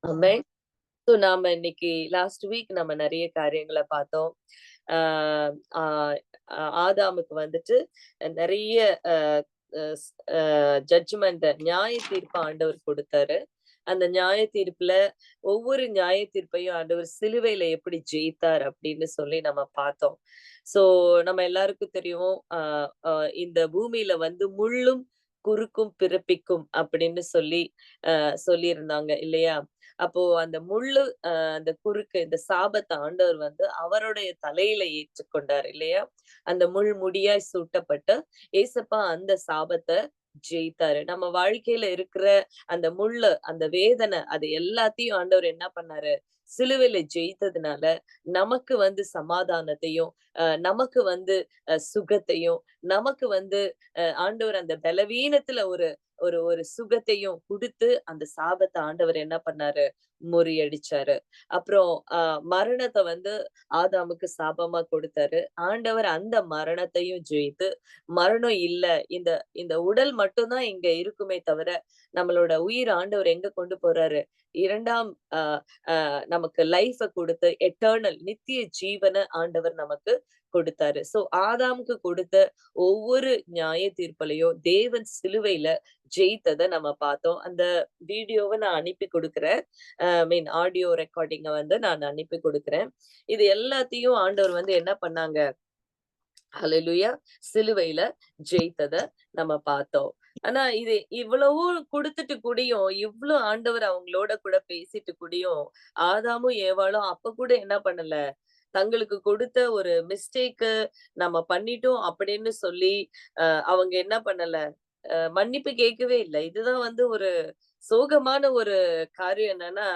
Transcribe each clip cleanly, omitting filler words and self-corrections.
ஆமென். So நாம இன்னைக்கு last week நம்ம நெறைய காரியங்கள பார்த்தோம். ஆ ஆ ஆதாமுக்கு வந்துட்டு நெறைய அ அஸ் அ ஜட்ஜ்மென்ட் நியாய தீர்ப்பு ஆண்டவர் குடுத்தாரு. அந்த நியாய தீர்ப்புல ஒவ்வொரு நியாய தீர்ப்பையும் ஆண்டவர் சிலுவையில எப்படி ஜெயித்தார் அப்படின்னு சொல்லி நம்ம பார்த்தோம். ஸோ நம்ம எல்லாருக்கும் தெரியும். அ இந்த பூமியில வந்து முள்ளும், குறுக்கும் பிறப்பிக்கும் அப்படின்னு சொல்லி சொல்லியிருந்தாங்க இல்லையா? அப்போ அந்த முள்ளு அந்த குறுக்கு இந்த சாபத்த ஆண்டவர் வந்து அவருடைய தலையில ஏற்றுக்கொண்டார் இல்லையா? அந்த முள் முடியாய் சூட்டப்பட்ட ஏசப்பா அந்த சாபத்த ஜெயித்தாரு. நம்ம வாழ்க்கையில இருக்கிற அந்த முள்ளு, அந்த வேதனை அது எல்லாத்தையும் ஆண்டவர் என்ன பண்ணாரு? சிலுவையில ஜெயித்ததுனால, நமக்கு வந்து சமாதானத்தையும், நமக்கு வந்து சுகத்தையும், நமக்கு வந்து ஆண்டவர் அந்த பலவீனத்துல ஒரு ஒரு ஒரு சுகத்தையும் குடுத்து, அந்த சாபத்த ஆண்டவர் என்ன பண்ணாரு? முறியடிச்சாரு. அப்புறம் மரணத்த வந்து ஆதாமுக்கு சாபமா கொடுத்தாரு. ஆண்டவர் அந்த மரணத்தையும் ஜெயித்து, மரணம் இல்ல. இந்த இந்த உடல் மட்டும் தான் இங்க இருக்குமே தவிர, நம்மளோட உயிர் ஆண்டவர் எங்க கொண்டு போறாரு? 2ஆம் அ அ நமக்கு லைஃப குடுத்து எட்டர்னல் நித்திய ஜீவன ஆண்டவர் நமக்கு கொடுத்தாரு. ஸோ ஆதாமுக்கு கொடுத்த ஒவ்வொரு நியாய தீர்ப்புலயும் தேவன் சிலுவையில ஜெயித்தத நம்ம பார்த்தோம். அந்த வீடியோவ நான் அனுப்பி குடுக்குறேன். மீன் ஆடியோ ரெக்கார்டிங்க வந்து நான் அனுப்பி குடுக்குறேன். இது எல்லாத்தையும் ஆண்டவர் வந்து என்ன பண்ணாங்க? ஹalleluya! சிலுவையில ஜெயித்தத நம்ம பார்த்தோம். ஆனா இது இவ்வளவு குடுத்துட்டு கூடயும், இவ்ளோ ஆண்டவர் அவங்களோட கூட பேசிட்டு கூடயும், ஆதாமும் ஏவாளும் அப்ப கூட என்ன பண்ணல? தங்களுக்கு கொடுத்த ஒரு மிஸ்டேக்கு நம்ம பண்ணிட்டோம் அப்படின்னு சொல்லி, அவங்க என்ன பண்ணல? மன்னிப்பு கேட்கவே இல்ல. இதுதான் வந்து ஒரு சோகமான ஒரு காரியம் என்னன்னா,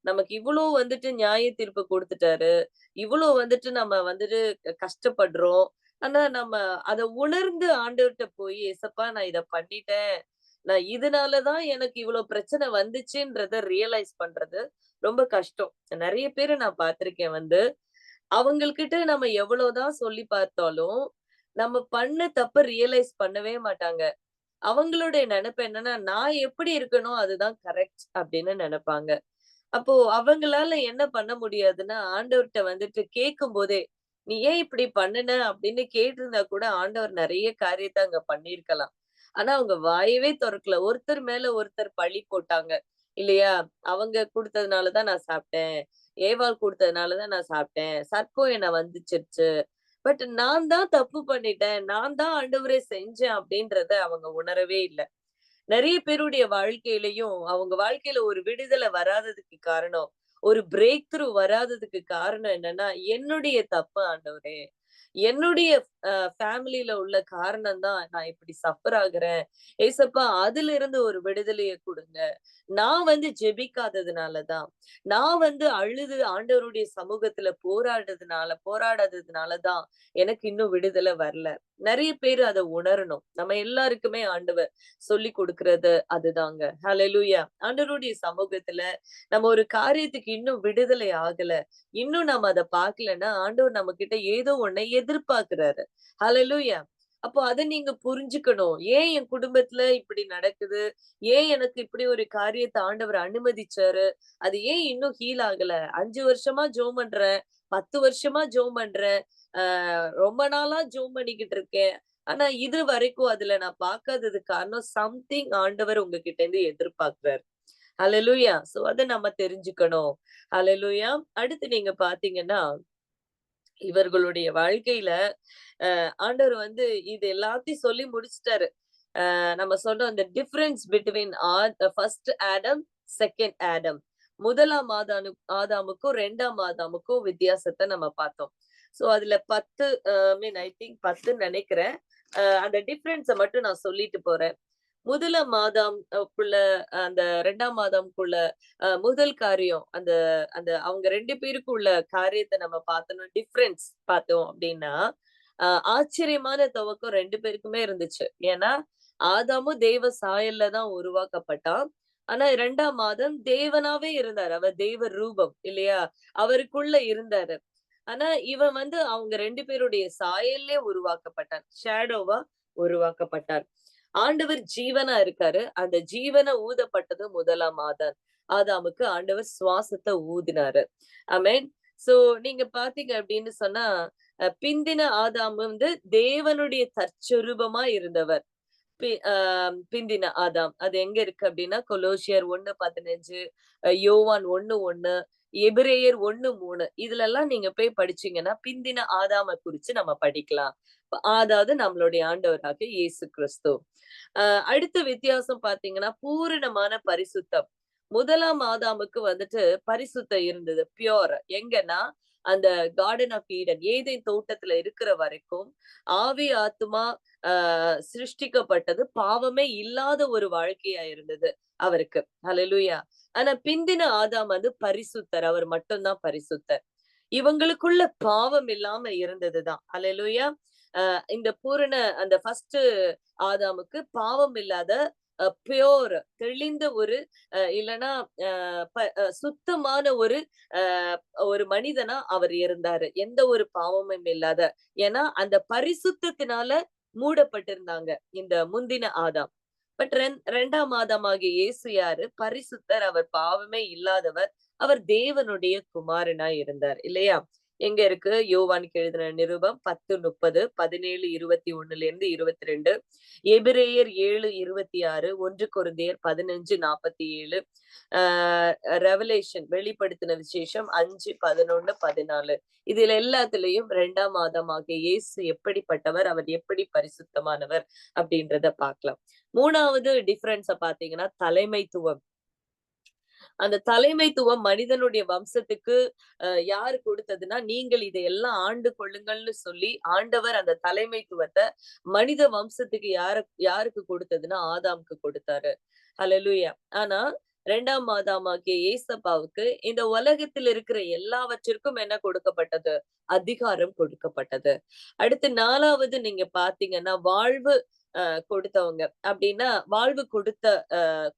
நமக்கு இவ்ளோ வந்துட்டு நியாய தீர்ப்பு குடுத்துட்டாரு. இவ்ளோ வந்துட்டு நம்ம வந்துட்டு கஷ்டப்படுறோம். ஆனா நம்ம அத உணர்ந்து ஆண்டவர்ட்ட போய், "ஏசப்பா நான் இத பண்ணிட்டேன். நான் இதனால தான் எனக்கு இவ்ளோ பிரச்சனை வந்துச்சுன்றத ரியலைஸ் பண்றது ரொம்ப கஷ்டம்." நெறைய பேர நான் பார்த்திருக்கேன் வந்து, அவங்கள்கிட்ட நம்ம எவ்வளவுதான் சொல்லி பார்த்தாலும், நம்ம பண்ண தப்ப ரியலைஸ் பண்ணவே மாட்டாங்க. அவங்களுடைய நெனப்பு என்னன்னா, நான் எப்படி இருக்கனோ அதுதான் கரெக்ட் அப்படின்னு நெனப்பாங்க. அப்போ அவங்களால என்ன பண்ண முடியாதுன்னா, ஆண்டவர்ட்ட வந்துட்டு கேட்கும்போதே, "நீ ஏன் இப்படி பண்ணுன?" அப்படின்னு கேட்டிருந்தா கூட ஆண்டவர் நெறைய காரியத்த அங்க பண்ணியிருக்கலாம். ஆனா அவங்க வாயவே தொறக்கல. ஒருத்தர் மேல ஒருத்தர் பழி போட்டாங்க. இல்லையா? "அவங்க குடுத்ததுனால தான் நான் சாப்பிட்டேன். ஏவாள் குடுத்ததுனால தான் நான் சாப்பிட்டேன். சர்ப்பம் என்ன வந்துச்சிருச்சு." பட் நான் தான் தப்பு பண்ணிட்டேன். நான் தான் ஆண்டவரே செஞ்சேன் அப்படின்றத அவங்க உணரவே இல்ல. நெறைய பேருடைய வாழ்க்கையிலயும், அவங்க வாழ்க்கையில ஒரு விடுதலை வராததுக்கு காரணம், ஒரு பிரேக் த்ரூ வராததுக்கு காரணம் என்னன்னா, என்னுடைய தப்பு ஆண்டவரே. என்னுடைய ஃபேமிலில உள்ள காரணம் தான் நான் இப்படி சஃபர் ஆகுறேன். ஏசப்பா அதிலிருந்து ஒரு விடுதலைய குடுங்க. நான் வந்து ஜெபிக்காததுனால தான். நான் வந்து அழுது ஆண்டவருடைய சமூகத்துல போராடாததுனால தான் எனக்கு இன்னும் விடுதலை வரல. நெறைய பேரு அத உணரணும். நம்ம எல்லாருக்குமே ஆண்டவர் சொல்லிக் குடுக்கிறது அதுதாங்க. ஹalleluya! ஆண்டவருடைய சமூகத்துல நம்ம ஒரு காரியத்துக்கு இன்னும் விடுதலை ஆகல. இன்னும் நம்ம அத பார்க்கலன்னா, ஆண்டவர் நம்மகிட்ட ஏதோ ஒண்ண எதிர்பார்க்கிறாரு. ஹalleluya! அப்போ அத நீங்க புரிஞ்சுக்கணும். ஏன் என் குடும்பத்துல இப்படி நடக்குது? ஏன் எனக்கு இப்படி ஒரு காரியத்த ஆண்டவர் அனுமதிச்சாரு? அது ஏன் இன்னும் ஹீல் ஆகல? 5 வருஷமா ஜெபம் பண்றேன். 10 வருஷமா ஜெபம் பண்றேன். ரொம்ப நாளா ஜெபம் பண்ணிக்கிட்டு இருக்கேன். ஆனா இதுவரைக்கும் அதுல நான் பார்க்காததுக்கு காரணம் சம்திங் ஆண்டவர் உங்ககிட்ட இருந்து எதிர்பார்க்கிறாரு. ஹalleluya! சோ அத நம்ம தெரிஞ்சுக்கணும். ஹalleluya! அடுத்து நீங்க பார்த்தீங்கன்னா, இவர்களுடைய வாழ்க்கையில ஆண்டவர் வந்து இது எல்லாத்தையும் சொல்லி முடிச்சுட்டாரு. நம்ம சொன்னோம் இந்த difference between first Adam, second Adam. முதலாம் ஆதாமுக்கும், 2ஆம் ஆதாமுக்கும் வித்தியாசத்த நம்ம பார்த்தோம். சோ அதுல 10 மீன் ஐ திங்க் 10ன்னு நெனைக்கிறேன். அந்த டிஃபரன்ஸ மட்டும் நான் சொல்லிட்டு போறேன். முதலாம் மாதம் க்குள்ள அந்த 2ஆம் மாதம்க்குள்ள முதல் காரியம், அந்த அந்த அவங்க 2 பேருக்கும் உள்ள காரியத்த நம்ம பார்த்தோம்னா, டிஃபரன்ஸ் பார்த்தோம் அப்டின்னா, அ ஆச்சரியமான துவக்கம் 2 பேருக்குமே இருந்துச்சு. ஏன்னா, ஆதாமும் தேவ சாயல்ல தான் உருவாக்கப்பட்டான். ஆனா 2ஆம் மாதம் தேவனாவே இருந்தாரு. அவர் தேவ ரூபம் இல்லையா? அவருக்குள்ள இருந்தாரு. ஆனா இவன் வந்து அவங்க 2 பேருடைய சாயல்லே உருவாக்கப்பட்டான். ஷேடோவா உருவாக்கப்பட்டார். ஆண்டவர் ஜீவனா இருக்காரு. அந்த ஜீவன ஊதப்பட்டது முதலாம் ஆதார். ஆதாமுக்கு ஆண்டவர் சுவாசத்தை ஊதினாரு. ஆமென். சோ நீங்க பாத்தீங்க அப்படின்னு சொன்னா, பிந்தின ஆதாம் வந்து தேவனுடைய தற்சொரூபமா இருந்தவர். பிந்தின ஆதாம். அது எங்க இருக்கு அப்படின்னா, கொலோசியர் 1:15, யோவான் 1:1, எபிரேயர் 1:3 இதுலலாம் நீங்க போய் படிச்சீங்கன்னா, பிந்தின ஆதாம குறிச்சு நம்ம படிக்கலாம். அதாவது நம்மளுடைய ஆண்டவராகிய இயேசு கிறிஸ்து. அ அடுத்த வித்தியாசம் பார்த்தீங்கன்னா, பூரணமான பரிசுத்தம். முதலாம் ஆதாமுக்கு வந்துட்டு பரிசுத்தம் இருந்தது. பியூர். எங்கன்னா, அந்த கார்டன் ஆஃப் ஈடன் ஏதேன் தோட்டத்துல இருக்கிற வரைக்கும், ஆவி, ஆத்துமா அ சிருஷ்டிக்கப்பட்டது பாவமே இல்லாத ஒரு வாழ்க்கையா இருந்தது அவருக்கு. ஹalleluya. ஆனா பிந்தின ஆதாம் வந்து பரிசுத்தர். அவர் மட்டும் தான் பரிசுத்தர். இவங்களுக்குள்ள பாவம் இல்லாம இருந்ததுதான். ஹalleluya. இந்த பூரண அந்த ஃபர்ஸ்ட் ஆதாமுக்கு பாவம் இல்லாத பியூர் தெளிந்த ஒரு இல்லன்னா சுத்தமான அ ஒரு மனிதனா அவர் இருந்தாரு. எந்த ஒரு பாவமும் இல்லாத. ஏன்னா அந்த பரிசுத்தத்தினால மூடப்பட்டிருந்தாங்க இந்த முந்தின ஆதாம். பட் 2ஆம் ஆதாமாகிய இயேசு யாரு? பரிசுத்தர். அவர் பாவமே இல்லாதவர். அவர் தேவனுடைய குமாரனாய் இருந்தார். இல்லையா? எங்க இருக்கு? யோவானுக்கு எழுதின நிருபம் 10:30, 17:21லிருந்து 22, எபிரேயர் 7:26, 1 கொரிந்தியர் 15:47, ஆ ரெவலேஷன் வெளிப்படுத்தின விசேஷம் 5:11, 14 இதுல எல்லாத்துலயும் 2ஆம் ஆதாமாகிய இயேசு எப்படிப்பட்டவர்? அவர் எப்படி பரிசுத்தமானவர்? அப்படின்றத பார்க்கலாம். 3வது டிஃபரன்ஸ பார்த்தீங்கன்னா, தலைமைத்துவம். அந்த தலைமைத்துவம் மனிதனுடைய வம்சத்துக்கு யாரு கொடுத்ததுன்னா, நீங்கள் இதையெல்லாம் ஆண்டு கொள்ளுங்கள்னு சொல்லி, ஆண்டவர் அந்த தலைமைத்துவத்த மனித வம்சத்துக்கு யாருக்கு கொடுத்ததுன்னா, ஆதாமுக்கு கொடுத்தாரு. ஹalleluya. ஆனா 2ஆம் ஆதாமாகிய ஏசப்பாவுக்கு இந்த உலகத்தில் இருக்கிற எல்லாவற்றிற்கும் என்ன கொடுக்கப்பட்டது? அதிகாரம் கொடுக்கப்பட்டது. அடுத்து 4வது நீங்க பார்த்தீங்கன்னா, வாழ்வு கொடுத்தவங்க அப்படின்னா, வாழ்வு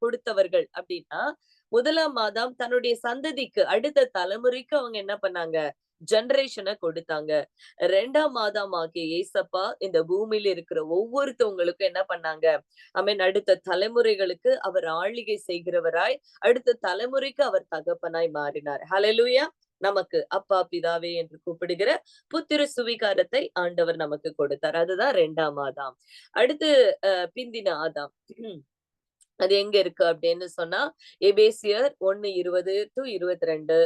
கொடுத்தவர்கள் அப்படின்னா, 1ஆம் ஆதாம் தன்னுடைய சந்ததிக்கு அடுத்த தலைமுறைக்கு அவங்க என்ன பண்ணாங்க? ஜெனரேஷன கொடுத்தாங்க. 2ஆம் ஆதாம் ஆகிய இயேசப்பா இந்த பூமியில இருக்கிற ஒவ்வொருத்தவங்களுக்கும் என்ன பண்ணாங்க? அடுத்த தலைமுறைகளுக்கு அவர் ஆளுகை செய்கிறவராய், அடுத்த தலைமுறைக்கு அவர் தகப்பனாய் மாறினார். ஹalleluya. நமக்கு அப்பா, பிதாவே என்று கூப்பிடுகிற புத்திர சுவிகாரத்தை ஆண்டவர் நமக்கு கொடுத்தார். அதுதான் 2ஆம் ஆதாம். அடுத்து பிந்தின ஆதாம். அது எங்க இருக்கு அப்படின்னு சொன்னா, எபேசியர் 1:20-22,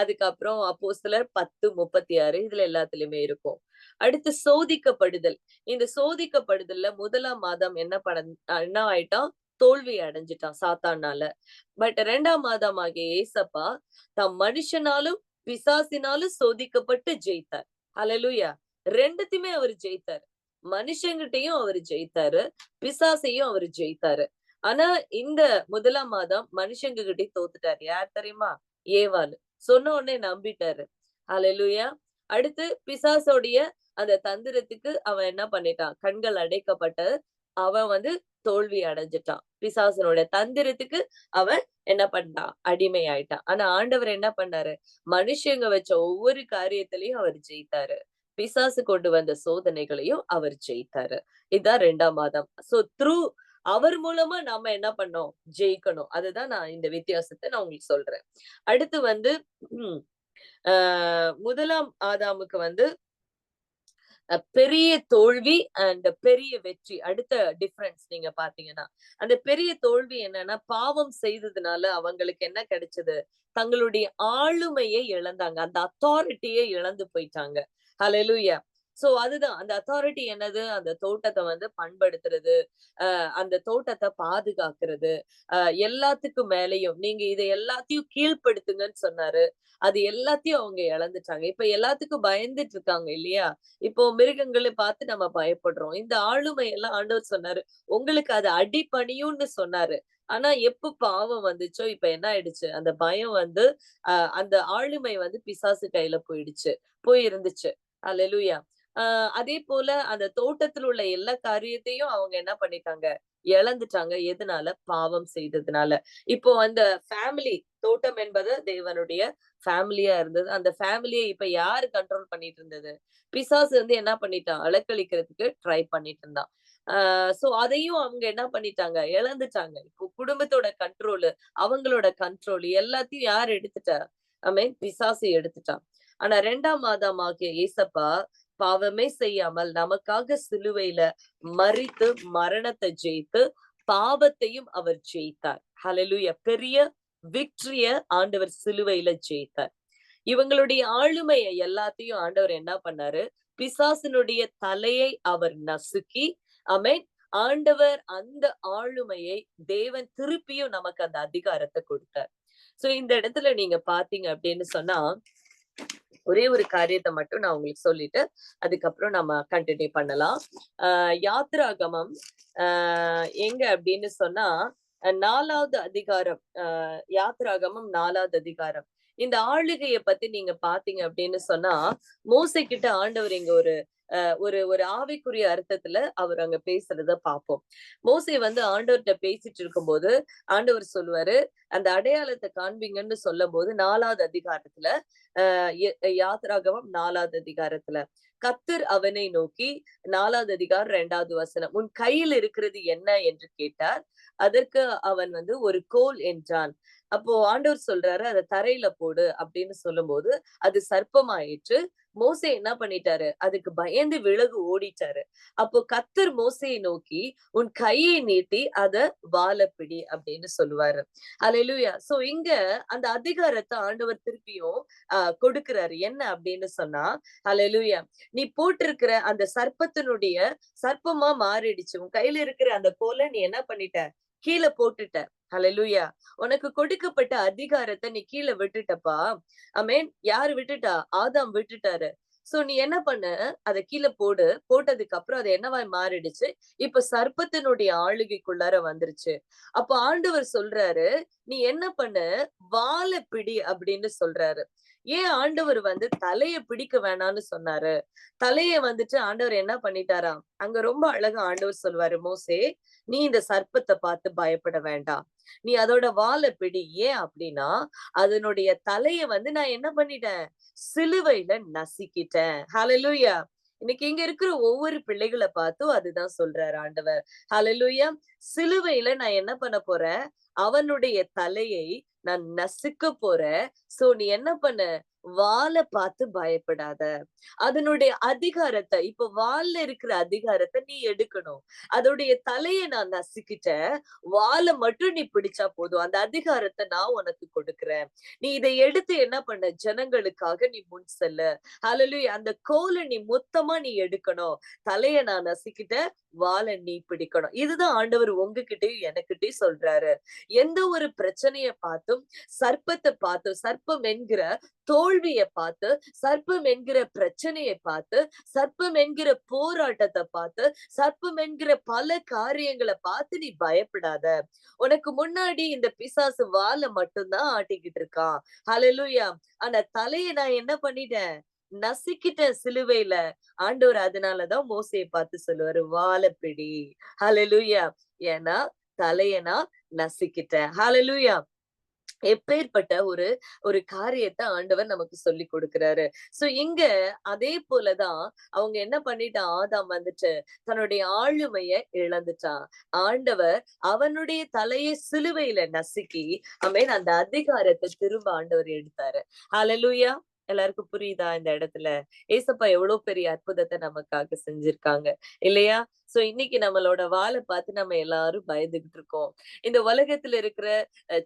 அதுக்கப்புறம் அப்போஸ்தலர் 10:36 இதுல எல்லாத்துலயுமே இருக்கும். அடுத்து சோதிக்கப்படுதல். இந்த சோதிக்கப்படுதல்ல 1ஆம் ஆதாம் என்ன ஆயிட்டான்? தோல்வி அடைஞ்சுட்டான் சாத்தானால. பட் 2ஆம் ஆதாம் ஆகிய ஏசப்பா மனுஷனாலும் பிசாசினாலும் சோதிக்கப்பட்டு ஜெயித்தார். ஹalleluya. 2த்தையுமே அவர் ஜெயித்தாரு. மனுஷங்கிட்டயும் அவரு ஜெயித்தாரு. பிசாசையும் அவரு ஜெயித்தாரு. ஆனா இந்த 1ஆம் ஆதாம் மனுஷங்க கிட்டயும் தோத்துட்டாரு. யார் தெரியுமா? ஏவாளு. சொன்ன உடனே நம்பிட்டாரு. ஹalleluya. அடுத்து பிசாசோடைய அந்த தந்திரத்துக்கு அவன் என்ன பண்ணிட்டான்? கண்கள் அடைக்கப்பட்ட அவன் வந்து தோல்வி அடைஞ்சுட்டான். பிசாசனுடைய தந்திரத்துக்கு அவன் என்ன பண்ணான்? அடிமை ஆயிட்டான். ஆனா ஆண்டவர் என்ன பண்ணாரு? மனுஷங்க வச்ச ஒவ்வொரு காரியத்திலயும் அவர் ஜெயித்தாரு. பிசாசு கொண்டு வந்த சோதனைகளையும் அவர் ஜெயித்தாரு. இதுதான் 2ஆம் ஆதாம். சோ அவர் மூலமா நாம என்ன பண்ணோம்? ஜெயிக்கணும். அதுதான் நான் இந்த வித்தியாசத்த நான் உங்களுக்கு சொல்றேன். அடுத்து வந்து அ 1ஆம் ஆதாமுக்கு வந்து பெரிய தோல்வி அண்ட் பெரிய வெற்றி. அடுத்த டிஃபரன்ஸ் நீங்க பார்த்தீங்கன்னா, அந்த பெரிய தோல்வி என்னன்னா, பாவம் செய்ததுனால அவங்களுக்கு என்ன கிடைச்சது? தங்களுடைய ஆளுமையை இழந்தாங்க. அந்த அத்தாரிட்டியே இழந்து போயிட்டாங்க. ஹalleluya. சோ அதுதான். அந்த அத்தாரிட்டி என்னது? அந்த தோட்டத்த வந்து பண்படுத்துறது, அந்த தோட்டத்த பாதுகாக்கிறது, எல்லாத்துக்கும் மேலயும் நீங்க இத எல்லாத்தையும் கீழ்ப்படுத்துங்கன்னு சொன்னாரு. அது எல்லாத்தையும் அவங்க இழந்துட்டாங்க. இப்ப எல்லாத்துக்கும் பயந்துட்டு இருக்காங்க இல்லையா? இப்போ மிருகங்களை பார்த்து நம்ம பயப்படுறோம். இந்த ஆளுமை எல்லாம் ஆண்டவர் சொன்னாரு. உங்களுக்கு அது அடிபணியும்னு சொன்னாரு. ஆனா எப்ப பாவம் வந்துச்சோ, இப்ப என்ன ஆயிடுச்சு? அந்த பயம் வந்து அந்த ஆளுமை வந்து பிசாசு கையில போயிருந்துச்சு. அல்லேலூயா. அ அதே போல அந்த தோட்டத்துல உள்ள எல்லா காரியத்தையும் அவங்க என்ன பண்ணிட்டாங்க? இழந்துட்டாங்க. எதனால? பாவம் செய்ததுனால. இப்போ அந்த ஃபேமிலி தோட்டம் என்பது தேவனுடைய ஃபேமிலியா இருந்தது. அந்த ஃபேமிலிய இப்ப யாரு கண்ட்ரோல் பண்ணிட்டு இருந்தது? பிசாசு வந்து என்ன பண்ணிட்டான்? அலக்களிக்கிறதுக்கு ட்ரை பண்ணிட்டு இருந்தான். சோ அதையும் அவங்க என்ன பண்ணிட்டாங்க, இழந்துட்டாங்க. இப்போ குடும்பத்தோட கண்ட்ரோல், அவங்களோட கண்ட்ரோல் எல்லாத்தையும் யார் எடுத்துட்டா? ஆமென். பிசாசு எடுத்துட்டான். ஆனா 2ஆம் ஆதாமாகிய இயேசப்பா பாவமே செய்யாமல் நமக்காக சிலுவையில மரித்து மரணத்தை ஜெயித்து பாவத்தையும் அவர் ஜெயித்தார். ஹalleluya. பெரிய விக்டரிய ஆண்டவர் சிலுவையில ஜெயித்தார். இவங்களுடைய ஆளுமையை எல்லாத்தையும் ஆண்டவர் என்ன பண்ணாரு? பிசாசினுடைய தலையை அவர் நசுக்கி, ஆமென். ஆண்டவர் அந்த ஆளுமையை தேவன் திருப்பியும் நமக்கு அந்த அதிகாரத்தை கொடுத்தார். சோ இந்த இடத்துல நீங்க பாத்தீங்க அப்படின்னு சொன்னா, ஒரே ஒரு காரியத்தை மட்டும் நான் உங்களுக்கு சொல்லிட்டு அதுக்கப்புறம் நம்ம கண்டினியூ பண்ணலாம். யாத்ராகமம் எங்க அப்படின்னு சொன்னா 4வது அதிகாரம். யாத்ராகமம் 4வது அதிகாரம். இந்த ஆளுகையை பத்தி நீங்க பாத்தீங்க அப்படின்னு சொன்னா, மோசே கிட்ட ஆண்டவர் இங்க ஒரு ஒரு ஒரு ஆவிக்குரிய அர்த்தத்துல அவர் அங்க பேசுறத பார்ப்போம். மோசே வந்து ஆண்டவர்கிட்ட பேசிட்டு இருக்கும்போது ஆண்டவர் சொல்லுவாரு, அந்த அடையாளத்தை காண்பீங்கன்னு சொல்லும் போது 4வது அதிகாரத்துல யாத்ராகமம் 4வது அதிகாரத்துல கர்த்தர் அவனை நோக்கி 4வது அதிகாரம் 2வது வசனம், உன் கையில் இருக்கிறது என்ன என்று கேட்டார். அதற்கு அவன் வந்து ஒரு கோல் என்றான். அப்போ ஆண்டவர் சொல்றாரு, அதை தரையில போடு அப்படின்னு சொல்லும்போது அது சர்ப்பமாயிற்று. மோசே என்ன பண்ணிட்டாரு, அதுக்கு பயந்து விலகு ஓடிட்டாரு. அப்போ கர்த்தர் மோசேயை நோக்கி உன் கையை நீட்டி அத வாலப்பிடி அப்படின்னு சொல்லுவாரு. ஹalleluya. சோ இங்க அந்த அதிகாரத்தை ஆண்டவர் திருப்பியும் கொடுக்கிறாரு. என்ன அப்படின்னு சொன்னா, ஹalleluya, நீ போட்டிருக்கிற அந்த சர்ப்பத்தினுடைய சர்ப்பமா மாறிடுச்சு. உன் கையில இருக்கிற அந்த கோலை நீ என்ன பண்ணிட்ட, கீழே போட்டுட்ட. ஹalleluya. உனக்கு கொடுக்கப்பட்ட அதிகாரத்தை நீ கீழே விட்டுட்டப்பா. ஆமென். யாரு விட்டுட்டா? ஆதாம் விட்டுட்டாரு. சோ நீ என்ன பண்ண, அத கீழே போடு. போட்டதுக்கு அப்புறம் அது என்னவாய் மாறிடுச்சு, இப்ப சர்ப்பத்தினுடைய ஆளுகைக்குள்ளார வந்துருச்சு. அப்ப ஆண்டவர் சொல்றாரு, நீ என்ன பண்ண, வாலை பிடி அப்படின்னு சொல்றாரு. ஏன் ஆண்டவர் வந்து தலைய பிடிக்க வேணாம்னு சொன்னாரு? தலைய வந்துட்டு ஆண்டவர் என்ன பண்ணிட்டாராம், அங்க ரொம்ப அழகா ஆண்டவர் சொல்வாரு, மோசே நீ இந்த சர்ப்பத்தை பார்த்து பயப்பட வேண்டாம். நீ அதோட வாலை பிடி. ஏன் அப்படின்னா, அதனுடைய தலைய வந்து நான் என்ன பண்ணிட்டேன், சிலுவையில நசுக்கிட்டேன். ஹalleluya. இன்னைக்கு இங்க இருக்கிற ஒவ்வொரு பிள்ளைகளை பார்த்தும் அதுதான் சொல்றாரு ஆண்டவர். ஹalleluya. சிலுவையில நான் என்ன பண்ண போறேன், அவனுடைய தலையை நான் நசுக்க போறேன். சோ நீ என்ன பண்ண, வாலை பார்த்து பயப்படாத. அதனுடைய அதிகாரத்தை, இப்ப வால்ல இருக்கிற அதிகாரத்தை நீ எடுக்கணும். அதோடைய தலையை நான் நசுக்கிட்டேன். வாலை மட்டும் நீ பிடிச்சா போதும். அந்த அதிகாரத்தை நான் உனக்கு கொடுக்கிறேன். நீ இதை எடுத்து என்ன பண்ண, ஜனங்களுக்காக நீ முன் செல்ல. ஹalleluya. அந்த கோலை நீ மொத்தமா நீ எடுக்கணும். தலைய நான் நசுக்கிட்டேன், வாலை நீ பிடிக்கணும். இதுதான் ஆண்டவர் உங்ககிட்டயும் எனக்கிட்டயும் சொல்றாரு. எந்த ஒரு பிரச்சனைய பார்த்தும், சர்ப்பத்தை பார்த்தும், சர்ப்பம் என்கிற தோல்விய பார்த்து, சர்ப்பம் என்கிற பிரச்சனையை பார்த்து, சர்ப்பம் என்கிற போராட்டத்தை பார்த்து, சர்ப்பம் என்கிற பல காரியங்களை பார்த்து நீ பயப்படாத. உனக்கு முன்னாடி இந்த பிசாசு வாலை மட்டும்தான் ஆட்டிக்கிட்டு இருக்கான். ஹalleluya. ஆனா தலையை நான் என்ன பண்ணிட்டேன், நசுக்கிட்டேன் சிலுவையில. ஆண்டவர் அதனாலதான் மோசேயை பார்த்து சொல்லுவாரு, வாலை பிடி. ஹalleluya. ஏன்னா தலைய நான் நசுக்கிட்டேன். ஹalleluya. எப்பேற்பட்ட ஒரு ஒரு காரியத்தை ஆண்டவர் நமக்கு சொல்லி கொடுக்கிறாரு. சோ இங்க அதே போலதான் அவங்க என்ன பண்ணிட்டான், ஆதாம் வந்துட்டு தன்னுடைய ஆளுமைய இழந்துட்டான். ஆண்டவர் அவனுடைய தலையை சிலுவையில நசுக்கி, ஆமென், அந்த அதிகாரத்தை திரும்ப ஆண்டவர் எடுத்தாரு. ஹalleluya. எல்லாருக்கும் புரியுதா இந்த இடத்துல? ஏசப்பா எவ்வளவு பெரிய அற்புதத்தை நமக்காக செஞ்சிருக்காங்க இல்லையா? சோ இன்னைக்கு நம்மளோட வாளை பார்த்து நம்ம எல்லாரும் பயந்துகிட்டு இருக்கோம். இந்த உலகத்துல இருக்கிற